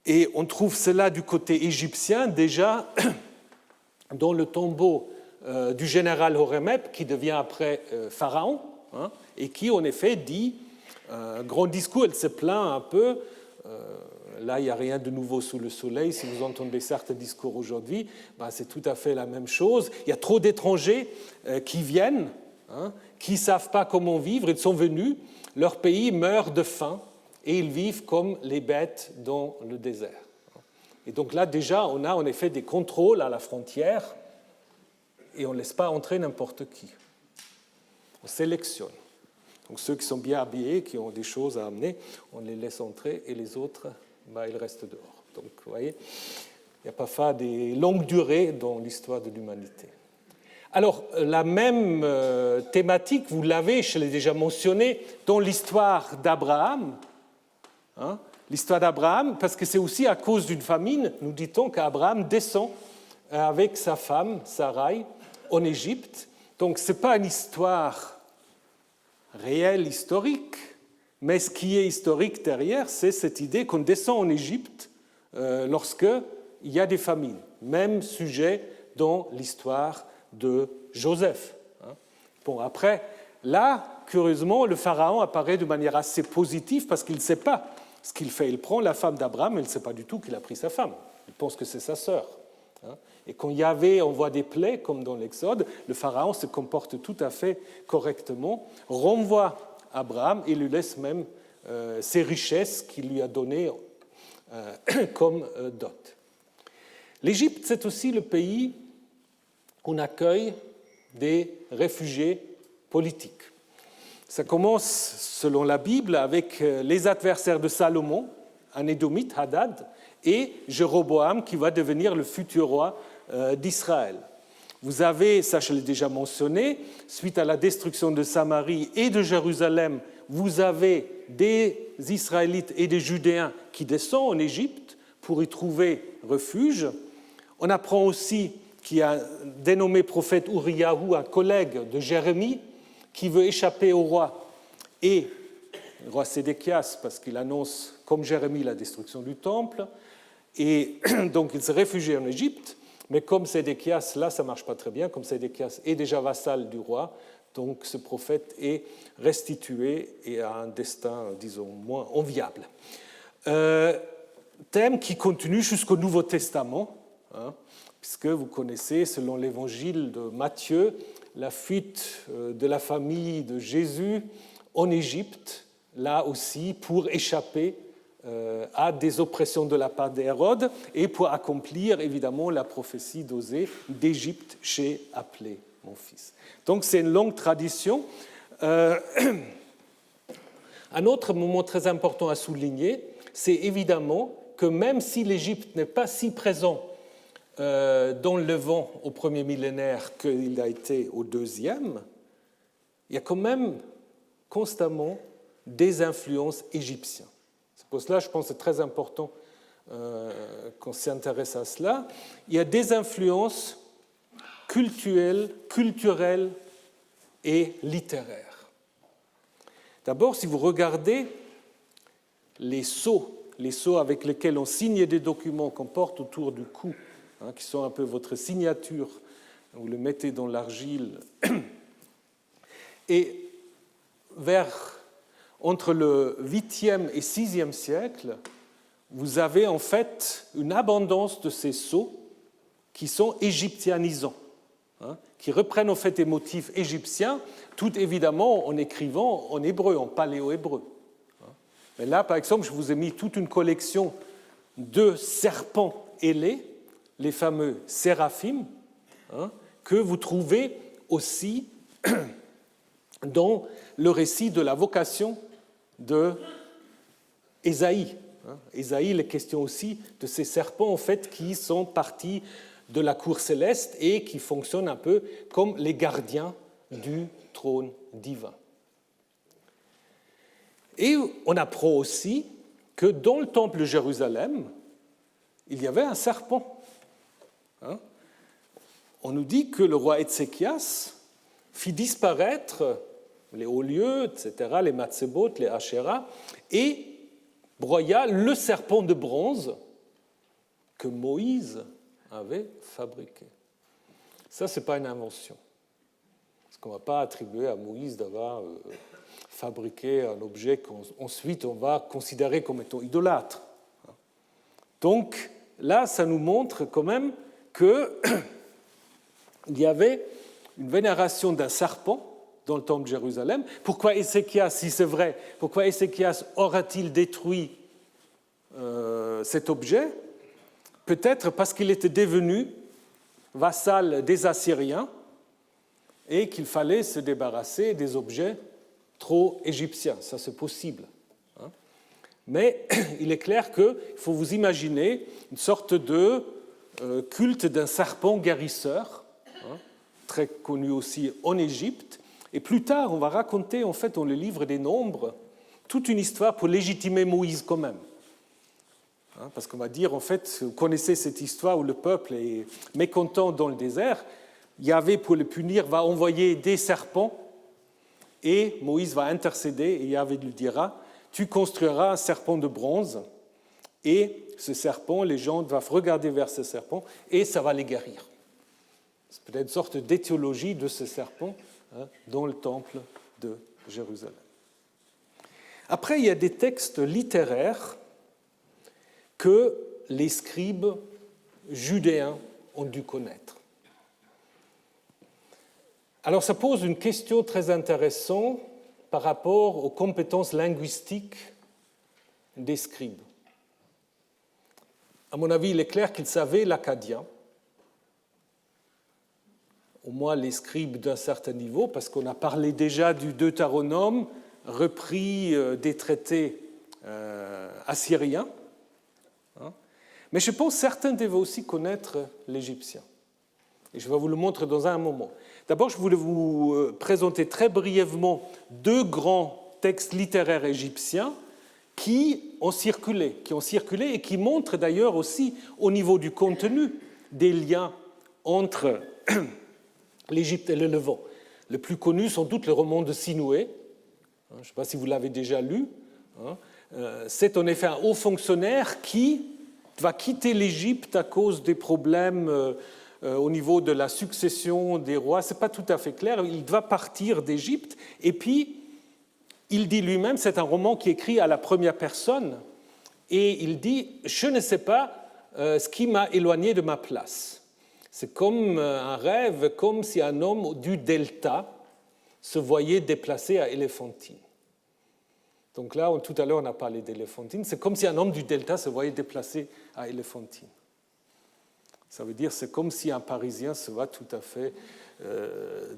Et on trouve cela du côté égyptien déjà dans le tombeau du général Horemheb, qui devient après pharaon, et qui en effet dit, grand discours, elle se plaint un peu, là il n'y a rien de nouveau sous le soleil, si vous entendez certains discours aujourd'hui, c'est tout à fait la même chose, il y a trop d'étrangers qui viennent, qui ne savent pas comment vivre, ils sont venus, leur pays meurt de faim et ils vivent comme les bêtes dans le désert. Et donc là, déjà, on a en effet des contrôles à la frontière et on ne laisse pas entrer n'importe qui. On sélectionne. Donc ceux qui sont bien habillés, qui ont des choses à amener, on les laisse entrer et les autres, ils restent dehors. Donc vous voyez, il n'y a pas des longues durées dans l'histoire de l'humanité. Alors, la même thématique, vous l'avez, je l'ai déjà mentionné, dans l'histoire d'Abraham. L'histoire d'Abraham, parce que c'est aussi à cause d'une famine, nous dit-on qu'Abraham descend avec sa femme, Sarai, en Égypte. Donc, ce n'est pas une histoire réelle, historique, mais ce qui est historique derrière, c'est cette idée qu'on descend en Égypte lorsqu'il y a des famines. Même sujet dans l'histoire de Joseph. Bon, après, là, curieusement, le pharaon apparaît de manière assez positive parce qu'il ne sait pas ce qu'il fait. Il prend la femme d'Abraham, mais il ne sait pas du tout qu'il a pris sa femme. Il pense que c'est sa sœur. Et quand Yahvé envoie des plaies, comme dans l'Exode, le pharaon se comporte tout à fait correctement, renvoie Abraham et lui laisse même ses richesses qu'il lui a données comme dot. L'Égypte, c'est aussi le pays on accueille des réfugiés politiques. Ça commence, selon la Bible, avec les adversaires de Salomon, un Édomite, Hadad, et Jéroboam, qui va devenir le futur roi d'Israël. Vous avez, ça je l'ai déjà mentionné, suite à la destruction de Samarie et de Jérusalem, vous avez des Israélites et des Judéens qui descendent en Égypte pour y trouver refuge. On apprend aussi qui a dénommé prophète Uriyahu, un collègue de Jérémie, qui veut échapper au roi, et le roi Sédéchias, parce qu'il annonce, comme Jérémie, la destruction du temple, et donc il se réfugie en Égypte, mais comme Sédéchias, là ça ne marche pas très bien, comme Sédéchias est déjà vassal du roi, donc ce prophète est restitué et a un destin, disons, moins enviable. Thème qui continue jusqu'au Nouveau Testament, puisque vous connaissez, selon l'évangile de Matthieu, la fuite de la famille de Jésus en Égypte, là aussi pour échapper à des oppressions de la part d'Hérode et pour accomplir évidemment la prophétie d'Osée d'Égypte, j'ai appelé mon fils. Donc c'est une longue tradition. Un autre moment très important à souligner, c'est évidemment que même si l'Égypte n'est pas si présente dans le Levant au premier millénaire qu'il a été au deuxième, il y a quand même constamment des influences égyptiennes. C'est pour cela, je pense, que c'est très important qu'on s'intéresse à cela. Il y a des influences culturelles et littéraires. D'abord, si vous regardez les sceaux avec lesquels on signe des documents qu'on porte autour du cou, qui sont un peu votre signature, vous le mettez dans l'argile, et entre le 8e et 6e siècle, vous avez en fait une abondance de ces sceaux qui sont égyptianisants, qui reprennent en fait des motifs égyptiens, tout évidemment en écrivant en hébreu, en paléo-hébreu. Mais là, par exemple, je vous ai mis toute une collection de serpents ailés, les fameux séraphim, que vous trouvez aussi dans le récit de la vocation d'Ésaïe. Ésaïe, il est question aussi de ces serpents en fait, qui sont partis de la cour céleste et qui fonctionnent un peu comme les gardiens du trône divin. Et on apprend aussi que dans le temple de Jérusalem, il y avait un serpent. On nous dit que le roi Ézéchias fit disparaître les hauts lieux, etc., les matzebot, les Asherah, et broya le serpent de bronze que Moïse avait fabriqué. Ça, ce n'est pas une invention. Parce qu'on ne va pas attribuer à Moïse d'avoir fabriqué un objet qu'ensuite on va considérer comme étant idolâtre. Donc là, ça nous montre quand même qu'il y avait une vénération d'un serpent dans le temple de Jérusalem. Pourquoi Ézéchias, si c'est vrai, pourquoi Ézéchias aura-t-il détruit cet objet? Peut-être parce qu'il était devenu vassal des Assyriens et qu'il fallait se débarrasser des objets trop égyptiens. Ça, c'est possible. Mais il est clair qu'il faut vous imaginer une sorte de culte d'un serpent guérisseur, très connu aussi en Égypte. Et plus tard, on va raconter, en fait, dans le livre des Nombres, toute une histoire pour légitimer Moïse quand même. Parce qu'on va dire, en fait, vous connaissez cette histoire où le peuple est mécontent dans le désert. Yahvé, pour le punir, va envoyer des serpents et Moïse va intercéder et Yahvé lui dira « Tu construiras un serpent de bronze et ce serpent, les gens doivent regarder vers ce serpent et ça va les guérir. » C'est peut-être une sorte d'étiologie de ce serpent dans le temple de Jérusalem. Après, il y a des textes littéraires que les scribes judéens ont dû connaître. Alors, ça pose une question très intéressante par rapport aux compétences linguistiques des scribes. À mon avis, il est clair qu'ils savaient l'akkadien, au moins les scribes d'un certain niveau, parce qu'on a parlé déjà du Deutéronome, repris des traités assyriens. Mais je pense que certains devaient aussi connaître l'égyptien. Et je vais vous le montrer dans un moment. D'abord, je voulais vous présenter très brièvement deux grands textes littéraires égyptiens qui ont circulé et qui montrent d'ailleurs aussi, au niveau du contenu, des liens entre l'Égypte et le Levant. Le plus connu sont tous les romans de Sinoué. Je ne sais pas si vous l'avez déjà lu. C'est en effet un haut fonctionnaire qui va quitter l'Égypte à cause des problèmes au niveau de la succession des rois. Ce n'est pas tout à fait clair. Il va partir d'Égypte et puis il dit lui-même, c'est un roman qui est écrit à la première personne, et il dit « Je ne sais pas ce qui m'a éloigné de ma place ». C'est comme un rêve, comme si un homme du delta se voyait déplacé à Éléphantine. Donc là, tout à l'heure, on a parlé d'Éléphantine. C'est comme si un homme du delta se voyait déplacé à Éléphantine. Ça veut dire c'est comme si un Parisien se voit tout à fait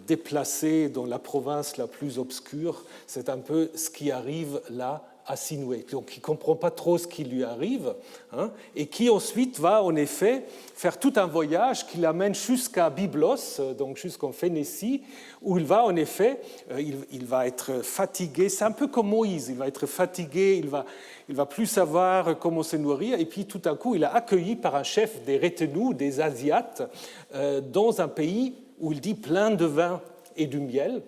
déplacé dans la province la plus obscure. C'est un peu ce qui arrive là à Sinué, donc il ne comprend pas trop ce qui lui arrive, hein, et qui ensuite va en effet faire tout un voyage qui l'amène jusqu'à Byblos, donc jusqu'en Phénicie, où il va en effet, il va être fatigué, c'est un peu comme Moïse, il va être fatigué, il va plus savoir comment se nourrir, et puis tout à coup il est accueilli par un chef des retenus, des Asiates, dans un pays où il dit plein de vin et du miel.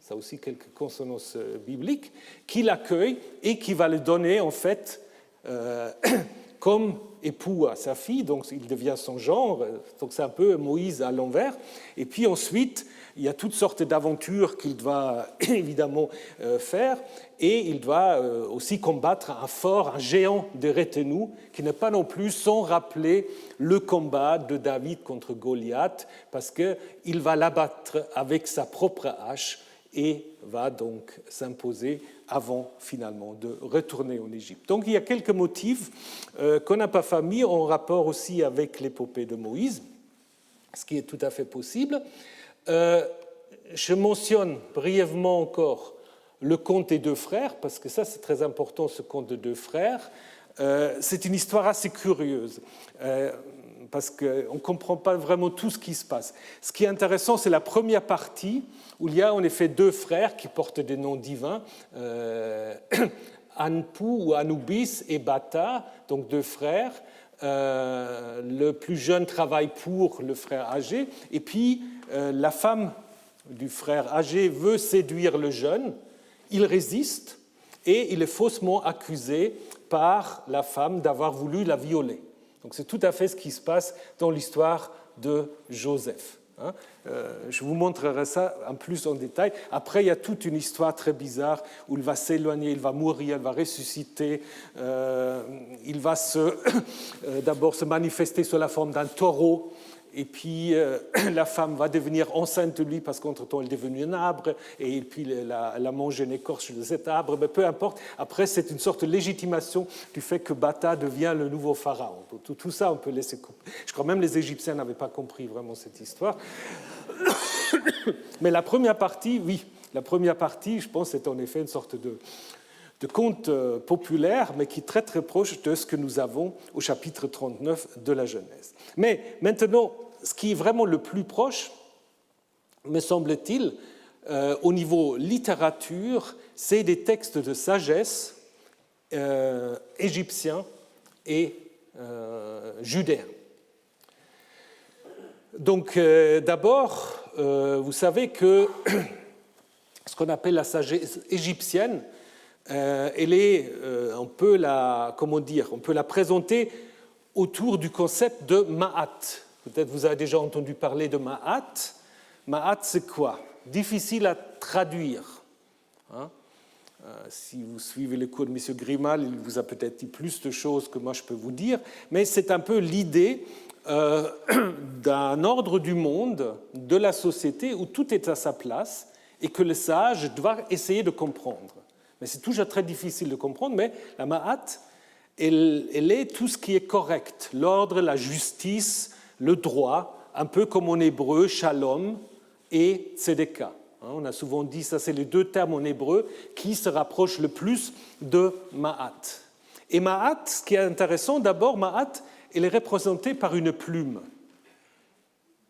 Ça aussi quelques consonances bibliques, qui l'accueille et qui va le donner en fait comme époux à sa fille, donc il devient son genre, donc c'est un peu Moïse à l'envers. Et puis ensuite, il y a toutes sortes d'aventures qu'il doit évidemment faire, et il doit aussi combattre un fort, un géant de retenus, qui n'est pas non plus sans rappeler le combat de David contre Goliath, parce qu'il va l'abattre avec sa propre hache, et va donc s'imposer avant finalement de retourner en Égypte. Donc il y a quelques motifs qu'on n'a pas mis en rapport aussi avec l'épopée de Moïse, ce qui est tout à fait possible. Je mentionne brièvement encore le conte des deux frères, parce que ça c'est très important, ce conte des deux frères. C'est une histoire assez curieuse, parce qu'on ne comprend pas vraiment tout ce qui se passe. Ce qui est intéressant, c'est la première partie, où il y a en effet deux frères qui portent des noms divins, Anpu ou Anubis et Bata, donc deux frères. Le plus jeune travaille pour le frère âgé, et puis la femme du frère âgé veut séduire le jeune, il résiste, et il est faussement accusé par la femme d'avoir voulu la violer. Donc c'est tout à fait ce qui se passe dans l'histoire de Joseph. Je vous montrerai ça en plus en détail. Après, il y a toute une histoire très bizarre où il va s'éloigner, il va mourir, il va ressusciter, il va d'abord se manifester sous la forme d'un taureau, et puis la femme va devenir enceinte de lui parce qu'entre-temps elle est devenue un arbre, et puis elle a mangé une écorce de cet arbre, mais peu importe. Après, c'est une sorte de légitimation du fait que Bata devient le nouveau pharaon. Tout ça, on peut laisser couper. Je crois même les Égyptiens n'avaient pas compris vraiment cette histoire. Mais la première partie, oui, la première partie, je pense, c'est en effet une sorte de conte populaire, mais qui est très très proche de ce que nous avons au chapitre 39 de la Genèse. Mais maintenant, ce qui est vraiment le plus proche, me semble-t-il, au niveau littérature, c'est des textes de sagesse égyptiens et judéens. Donc d'abord, vous savez que ce qu'on appelle la sagesse égyptienne, elle est, on peut la présenter autour du concept de Ma'at. Peut-être vous avez déjà entendu parler de Ma'at. Ma'at, c'est quoi? Difficile à traduire. Si vous suivez les cours de M. Grimal, il vous a peut-être dit plus de choses que moi je peux vous dire, mais c'est un peu l'idée d'un ordre du monde, de la société, où tout est à sa place et que le sage doit essayer de comprendre. Mais c'est toujours très difficile de comprendre, mais la Ma'at, elle est tout ce qui est correct, l'ordre, la justice, le droit, un peu comme en hébreu, shalom et tzedeka. On a souvent dit, ça c'est les deux termes en hébreu qui se rapprochent le plus de Ma'at. Et Ma'at, ce qui est intéressant, d'abord, Ma'at, elle est représentée par une plume.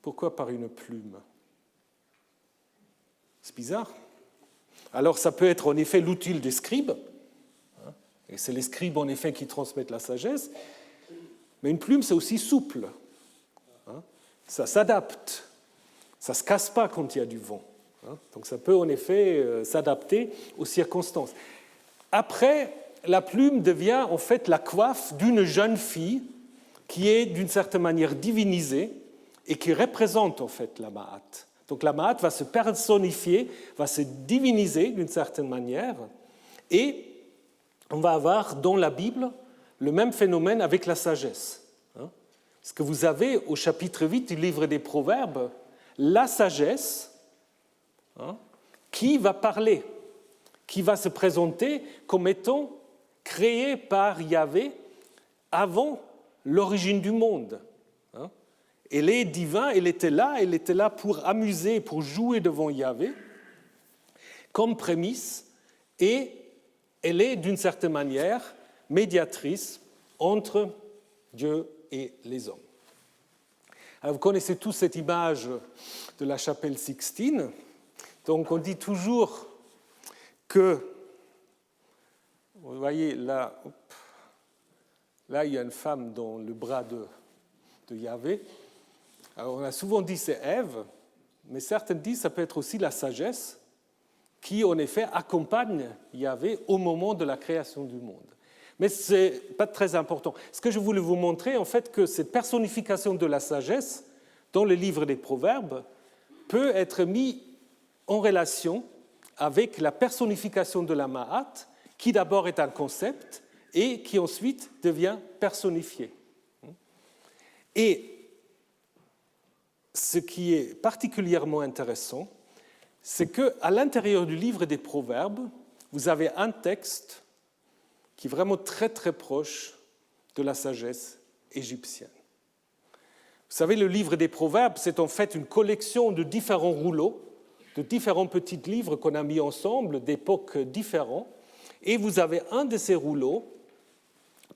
Pourquoi par une plume? C'est bizarre. Alors ça peut être en effet l'outil des scribes, et c'est les scribes en effet qui transmettent la sagesse, mais une plume c'est aussi souple, ça s'adapte, ça ne se casse pas quand il y a du vent, donc ça peut en effet s'adapter aux circonstances. Après, la plume devient en fait la coiffe d'une jeune fille qui est d'une certaine manière divinisée et qui représente en fait la Ma'at. Donc la Ma'at va se personnifier, va se diviniser d'une certaine manière, et on va avoir dans la Bible le même phénomène avec la sagesse. Ce que vous avez au chapitre 8 du livre des Proverbes, la sagesse qui va parler, qui va se présenter comme étant créée par Yahvé avant l'origine du monde. Elle est divine, elle était là pour amuser, pour jouer devant Yahvé, comme prémisse, et elle est d'une certaine manière médiatrice entre Dieu et les hommes. Alors, vous connaissez tous cette image de la chapelle Sixtine. Donc on dit toujours que, vous voyez là, il y a une femme dans le bras de Yahvé. Alors on a souvent dit c'est Ève, mais certains disent que ça peut être aussi la sagesse qui en effet accompagne Yahvé au moment de la création du monde. Mais ce n'est pas très important. Ce que je voulais vous montrer, en fait, que cette personnification de la sagesse dans le livre des Proverbes peut être mise en relation avec la personnification de la Ma'at, qui d'abord est un concept et qui ensuite devient personnifié. Et ce qui est particulièrement intéressant, c'est qu'à l'intérieur du livre des Proverbes, vous avez un texte qui est vraiment très très proche de la sagesse égyptienne. Vous savez, le livre des Proverbes, c'est en fait une collection de différents rouleaux, de différents petits livres qu'on a mis ensemble, d'époques différentes. Et vous avez un de ces rouleaux,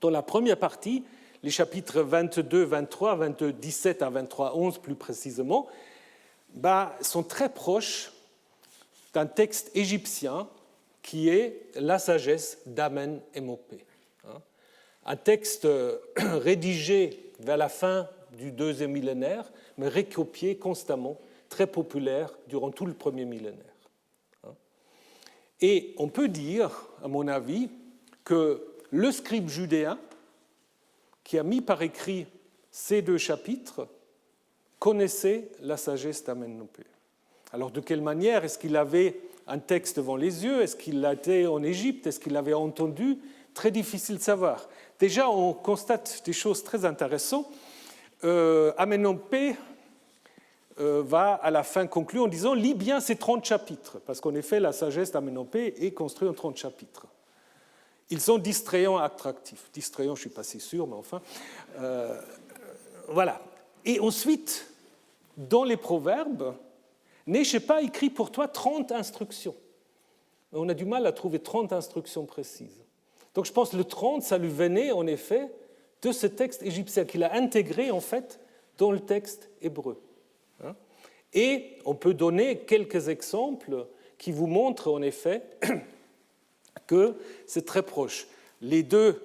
dans la première partie, les chapitres 22, 23, 22, 17 à 23, 11 plus précisément, sont très proches d'un texte égyptien qui est la sagesse d'Amen-Émopé. Un texte rédigé vers la fin du deuxième millénaire, mais recopié constamment, très populaire durant tout le premier millénaire. Et on peut dire, à mon avis, que le scribe judéen qui a mis par écrit ces deux chapitres connaissait la sagesse d'Amen-Émopé. Alors de quelle manière? Est-ce qu'il avait un texte devant les yeux? Est-ce qu'il était en Égypte? Est-ce qu'il l'avait entendu? Très difficile de savoir. Déjà, on constate des choses très intéressantes. Amen-Émopé va à la fin conclure en disant « lis bien ces 30 chapitres », parce qu'en effet, la sagesse d'Amen-Émopé est construite en 30 chapitres. Ils sont distrayants et attractifs. Distrayants, je ne suis pas si sûr, mais enfin. Voilà. Et ensuite, dans les proverbes, n'ai-je pas écrit pour toi 30 instructions? On a du mal à trouver 30 instructions précises. Donc je pense que le 30, ça lui venait en effet de ce texte égyptien qu'il a intégré en fait dans le texte hébreu. Et on peut donner quelques exemples qui vous montrent en effet que c'est très proche. Les deux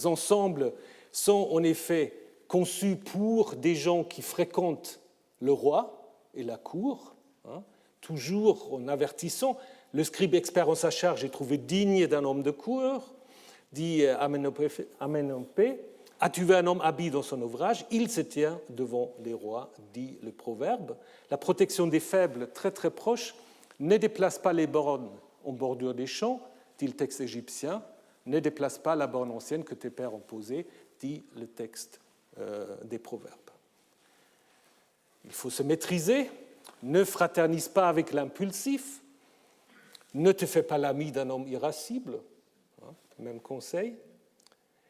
ensembles sont en effet conçus pour des gens qui fréquentent le roi et la cour, toujours en avertissant. Le scribe expert en sa charge est trouvé digne d'un homme de cour, dit Amen-Émopé. As-tu vu un homme habile dans son ouvrage? Il se tient devant les rois, dit le proverbe. La protection des faibles, très très proche. Ne déplace pas les bornes en bordure des champs, dit le texte égyptien. Ne déplace pas la borne ancienne que tes pères ont posée, dit le texte des proverbes. Il faut se maîtriser. Ne fraternise pas avec l'impulsif. Ne te fais pas l'ami d'un homme irascible. Même conseil.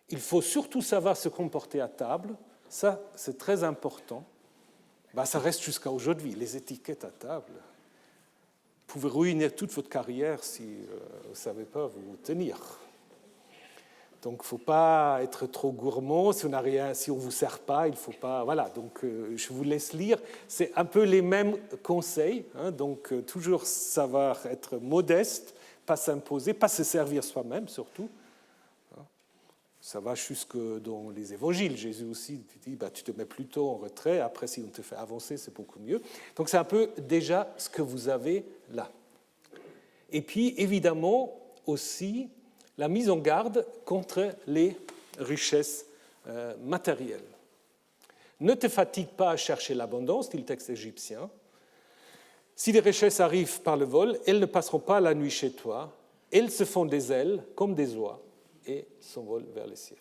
Il faut surtout savoir se comporter à table. Ça, c'est très important. Ça reste jusqu'à aujourd'hui. Les étiquettes à table. Vous pouvez ruiner toute votre carrière si vous ne savez pas vous tenir. Donc, il ne faut pas être trop gourmand. Si on n'a rien, si on ne vous sert pas, il ne faut pas... Voilà, donc je vous laisse lire. C'est un peu les mêmes conseils. Donc, toujours savoir être modeste, pas s'imposer, pas se servir soi-même surtout. Ça va jusque dans les évangiles. Jésus aussi dit, tu te mets plutôt en retrait. Après, si on te fait avancer, c'est beaucoup mieux. Donc, c'est un peu déjà ce que vous avez là. Et puis, évidemment, aussi, la mise en garde contre les richesses matérielles. Ne te fatigue pas à chercher l'abondance, dit le texte égyptien. Si les richesses arrivent par le vol, elles ne passeront pas la nuit chez toi. Elles se font des ailes comme des oies et s'envolent vers le ciel.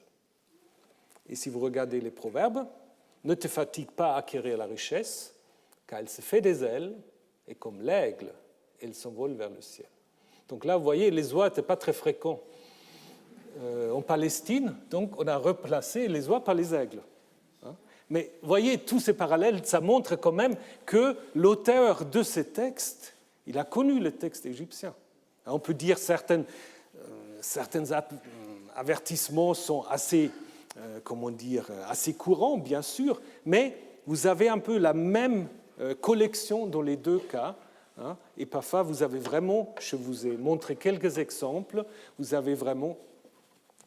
Et si vous regardez les proverbes, ne te fatigue pas à acquérir la richesse, car elle se fait des ailes, et comme l'aigle, elle s'envole vers le ciel. Donc là, vous voyez, les oies n'étaient pas très fréquents en Palestine, donc on a replacé les oies par les aigles. Mais vous voyez, tous ces parallèles, ça montre quand même que l'auteur de ces textes, il a connu le texte égyptien. On peut dire certaines certains avertissements sont assez, assez courants, bien sûr, mais vous avez un peu la même collection dans les deux cas. Et parfois, vous avez vraiment, je vous ai montré quelques exemples, vous avez vraiment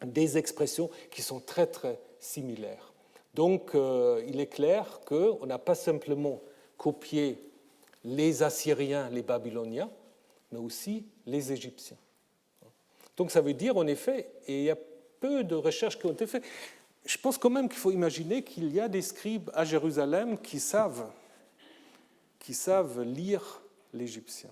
des expressions qui sont très, très similaires. Donc, il est clair qu'on n'a pas simplement copié les Assyriens, les Babyloniens, mais aussi les Égyptiens. Donc, ça veut dire, en effet, et il y a peu de recherches qui ont été faites, je pense quand même qu'il faut imaginer qu'il y a des scribes à Jérusalem qui savent lire l'égyptien.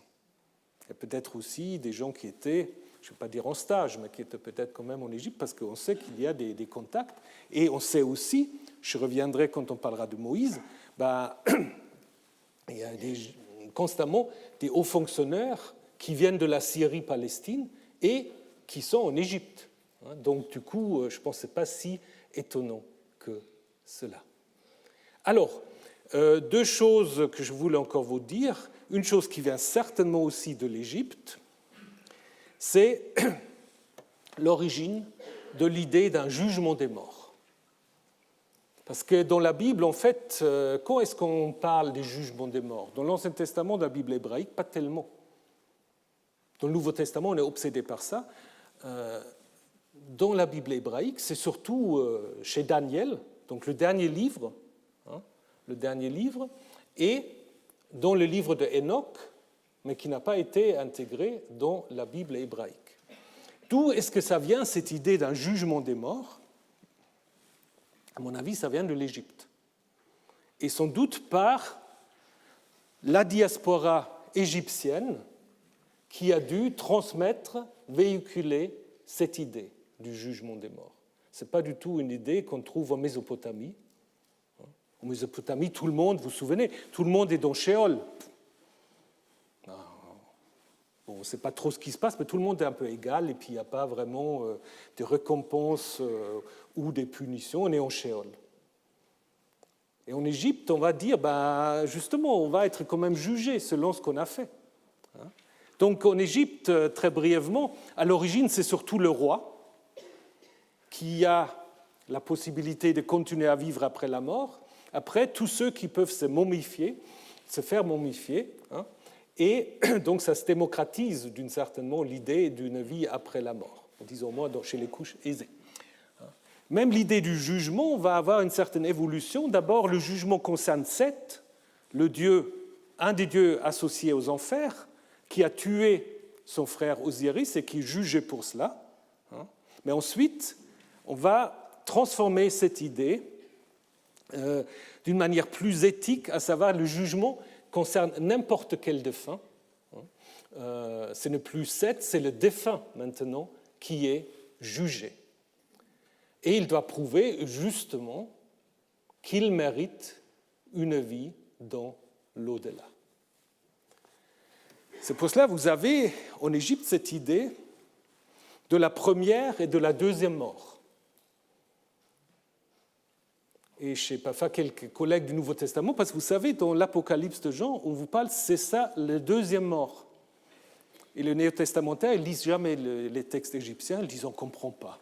Il y a peut-être aussi des gens qui étaient, je ne vais pas dire en stage, mais qui étaient peut-être quand même en Égypte, parce qu'on sait qu'il y a des contacts. Et on sait aussi, je reviendrai quand on parlera de Moïse, il y a constamment des hauts fonctionnaires qui viennent de la Syrie-Palestine et qui sont en Égypte. Donc, du coup, je pense que ce n'est pas si étonnant que cela. Alors, deux choses que je voulais encore vous dire. Une chose qui vient certainement aussi de l'Égypte, c'est l'origine de l'idée d'un jugement des morts. Parce que dans la Bible, en fait, quand est-ce qu'on parle des jugements des morts? Dans l'Ancien Testament, dans la Bible hébraïque, pas tellement. Dans le Nouveau Testament, on est obsédé par ça. Dans la Bible hébraïque, c'est surtout chez Daniel, donc le dernier livre, et dans le livre de Enoch, mais qui n'a pas été intégré dans la Bible hébraïque. D'où est-ce que ça vient, cette idée d'un jugement des morts? À mon avis, ça vient de l'Égypte. Et sans doute par la diaspora égyptienne qui a dû transmettre, véhiculer cette idée du jugement des morts. Ce n'est pas du tout une idée qu'on trouve en Mésopotamie. En Mésopotamie, tout le monde, vous vous souvenez, tout le monde est dans Sheol. Bon, on ne sait pas trop ce qui se passe, mais tout le monde est un peu égal, et puis il n'y a pas vraiment de récompenses ou des punitions, on est en Sheol. Et en Égypte, on va dire, justement, on va être quand même jugé selon ce qu'on a fait. Donc en Égypte, très brièvement, à l'origine, c'est surtout le roi qui a la possibilité de continuer à vivre après la mort. Après, tous ceux qui peuvent se faire momifier, et donc ça se démocratise d'une certaine manière l'idée d'une vie après la mort, disons moi chez les couches aisées. Même l'idée du jugement va avoir une certaine évolution. D'abord, le jugement concerne Seth, un des dieux associés aux enfers, qui a tué son frère Osiris et qui est jugé pour cela. Mais ensuite, on va transformer cette idée d'une manière plus éthique, à savoir le jugement concerne n'importe quel défunt. Ce n'est plus Seth, c'est le défunt maintenant qui est jugé. Et il doit prouver justement qu'il mérite une vie dans l'au-delà. C'est pour cela que vous avez en Égypte cette idée de la première et de la deuxième mort. Et je sais pas, quelques collègues du Nouveau Testament, parce que vous savez, dans l'Apocalypse de Jean, on vous parle, c'est ça, la deuxième mort. Et les néo-testamentaires, ils ne lisent jamais les textes égyptiens, ils disent on ne comprend pas.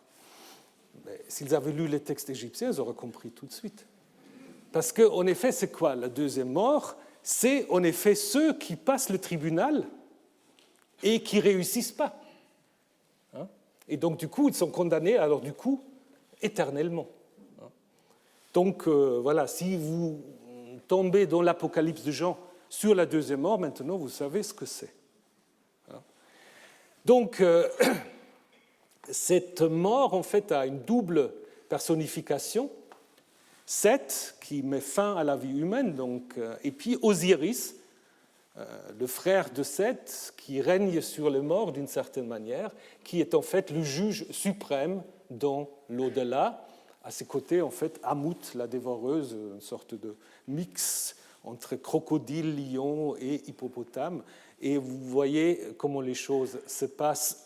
Mais s'ils avaient lu les textes égyptiens, ils auraient compris tout de suite. Parce qu'en effet, c'est quoi la deuxième mort? C'est en effet ceux qui passent le tribunal et qui ne réussissent pas. Et donc, du coup, ils sont condamnés, alors du coup, éternellement. Donc, voilà, si vous tombez dans l'Apocalypse de Jean sur la deuxième mort, maintenant, vous savez ce que c'est. Donc, cette mort, en fait, a une double personnification. Seth, qui met fin à la vie humaine, donc, et puis Osiris, le frère de Seth, qui règne sur les morts d'une certaine manière, qui est en fait le juge suprême dans l'au-delà. À ses côtés, en fait, Amout, la dévoreuse, une sorte de mix entre crocodile, lion et hippopotame. Et vous voyez comment les choses se passent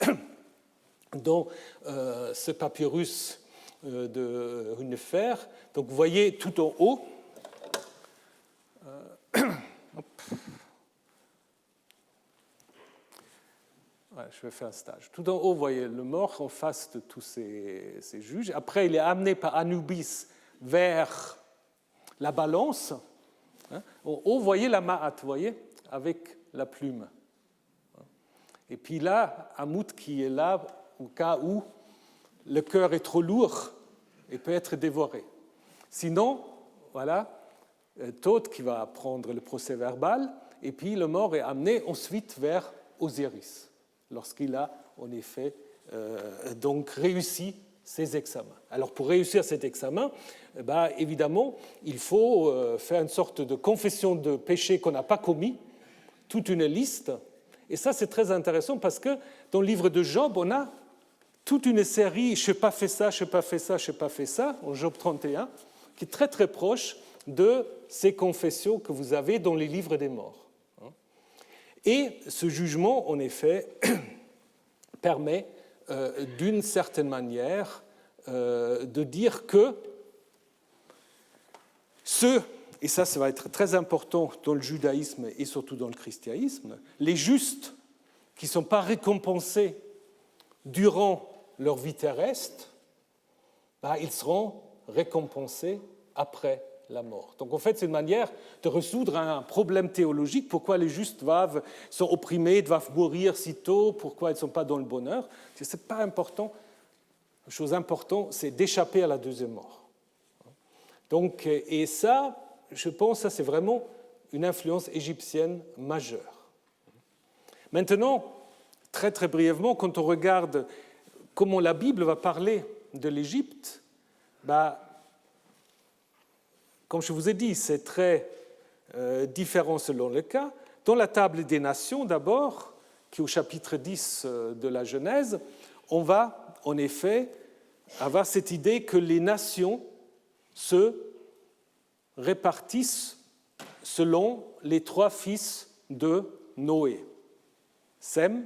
dans ce papyrus de Runefer. Donc vous voyez tout en haut, Voilà, je vais faire un stage. Tout en haut, vous voyez le mort en face de tous ces juges. Après, il est amené par Anubis vers la balance. En haut, vous voyez la Ma'at, vous voyez, avec la plume. Et puis là, Hamout qui est là au cas où le cœur est trop lourd et peut être dévoré. Sinon, voilà, Thoth qui va prendre le procès verbal, et puis le mort est amené ensuite vers Osiris, lorsqu'il a en effet donc réussi ses examens. Alors pour réussir cet examen, évidemment, il faut faire une sorte de confession de péché qu'on n'a pas commis, toute une liste. Et ça, c'est très intéressant parce que dans le livre de Job, on a toute une série « je n'ai pas fait ça, je n'ai pas fait ça, je n'ai pas fait ça » en Job 31, qui est très très proche de ces confessions que vous avez dans les livres des morts. Et ce jugement, en effet, permet d'une certaine manière de dire que ceux, et ça va être très important dans le judaïsme et surtout dans le christianisme, les justes qui ne sont pas récompensés durant leur vie terrestre, ils seront récompensés après la mort. Donc en fait, c'est une manière de résoudre un problème théologique. Pourquoi les justes sont opprimés, doivent mourir si tôt, pourquoi ils ne sont pas dans le bonheur. Ce n'est pas important. La chose importante, c'est d'échapper à la deuxième mort. Donc, et ça, je pense, ça c'est vraiment une influence égyptienne majeure. Maintenant, très très brièvement, quand on regarde comment la Bible va parler de l'Égypte, comme je vous ai dit, c'est très différent selon le cas. Dans la table des nations, d'abord, qui est au chapitre 10 de la Genèse, on va en effet avoir cette idée que les nations se répartissent selon les trois fils de Noé, Sem,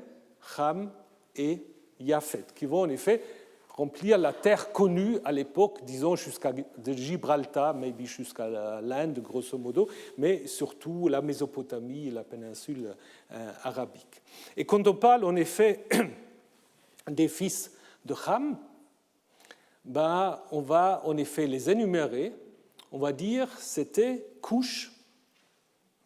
Ham et Japhet, qui vont en effet remplir la terre connue à l'époque, disons jusqu'à Gibraltar, maybe jusqu'à l'Inde, grosso modo, mais surtout la Mésopotamie et la péninsule arabique. Et quand on parle en effet des fils de Ham, on va en effet les énumérer. On va dire c'était Cush,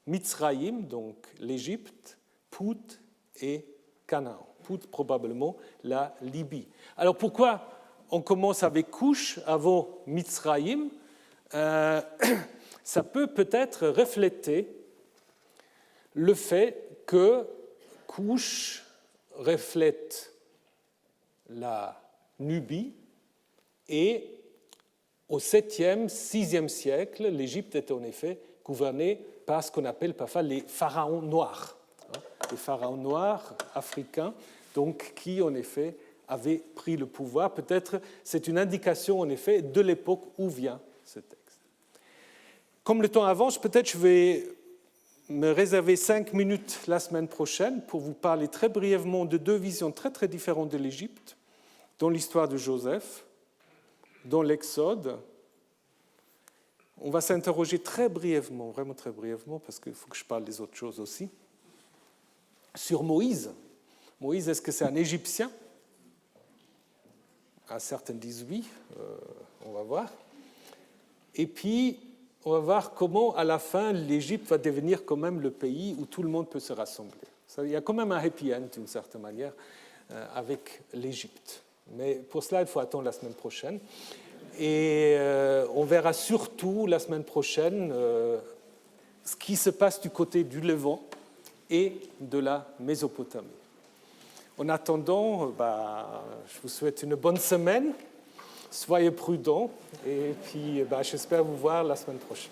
Mitzraïm, donc l'Égypte, Pout et Canaan. Pout, probablement la Libye. Alors pourquoi on commence avec Cush avant Mitzraïm? Ça peut peut-être refléter le fait que Cush reflète la Nubie et au 7e, 6e siècle, l'Égypte était en effet gouvernée par ce qu'on appelle parfois les pharaons noirs. Les pharaons noirs africains, donc, qui en effet avaient pris le pouvoir. Peut-être c'est une indication en effet de l'époque où vient ce texte. Comme le temps avance, peut-être je vais me réserver 5 minutes la semaine prochaine pour vous parler très brièvement de deux visions très très différentes de l'Égypte, dans l'histoire de Joseph, dans l'Exode. On va s'interroger très brièvement, vraiment très brièvement, parce qu'il faut que je parle des autres choses aussi, sur Moïse. Moïse, est-ce que c'est un Égyptien? Certains disent oui, on va voir. Et puis, on va voir comment, à la fin, l'Égypte va devenir quand même le pays où tout le monde peut se rassembler. Il y a quand même un happy end, d'une certaine manière, avec l'Égypte. Mais pour cela, il faut attendre la semaine prochaine. Et on verra surtout la semaine prochaine ce qui se passe du côté du Levant et de la Mésopotamie. En attendant, je vous souhaite une bonne semaine, soyez prudents et puis j'espère vous voir la semaine prochaine.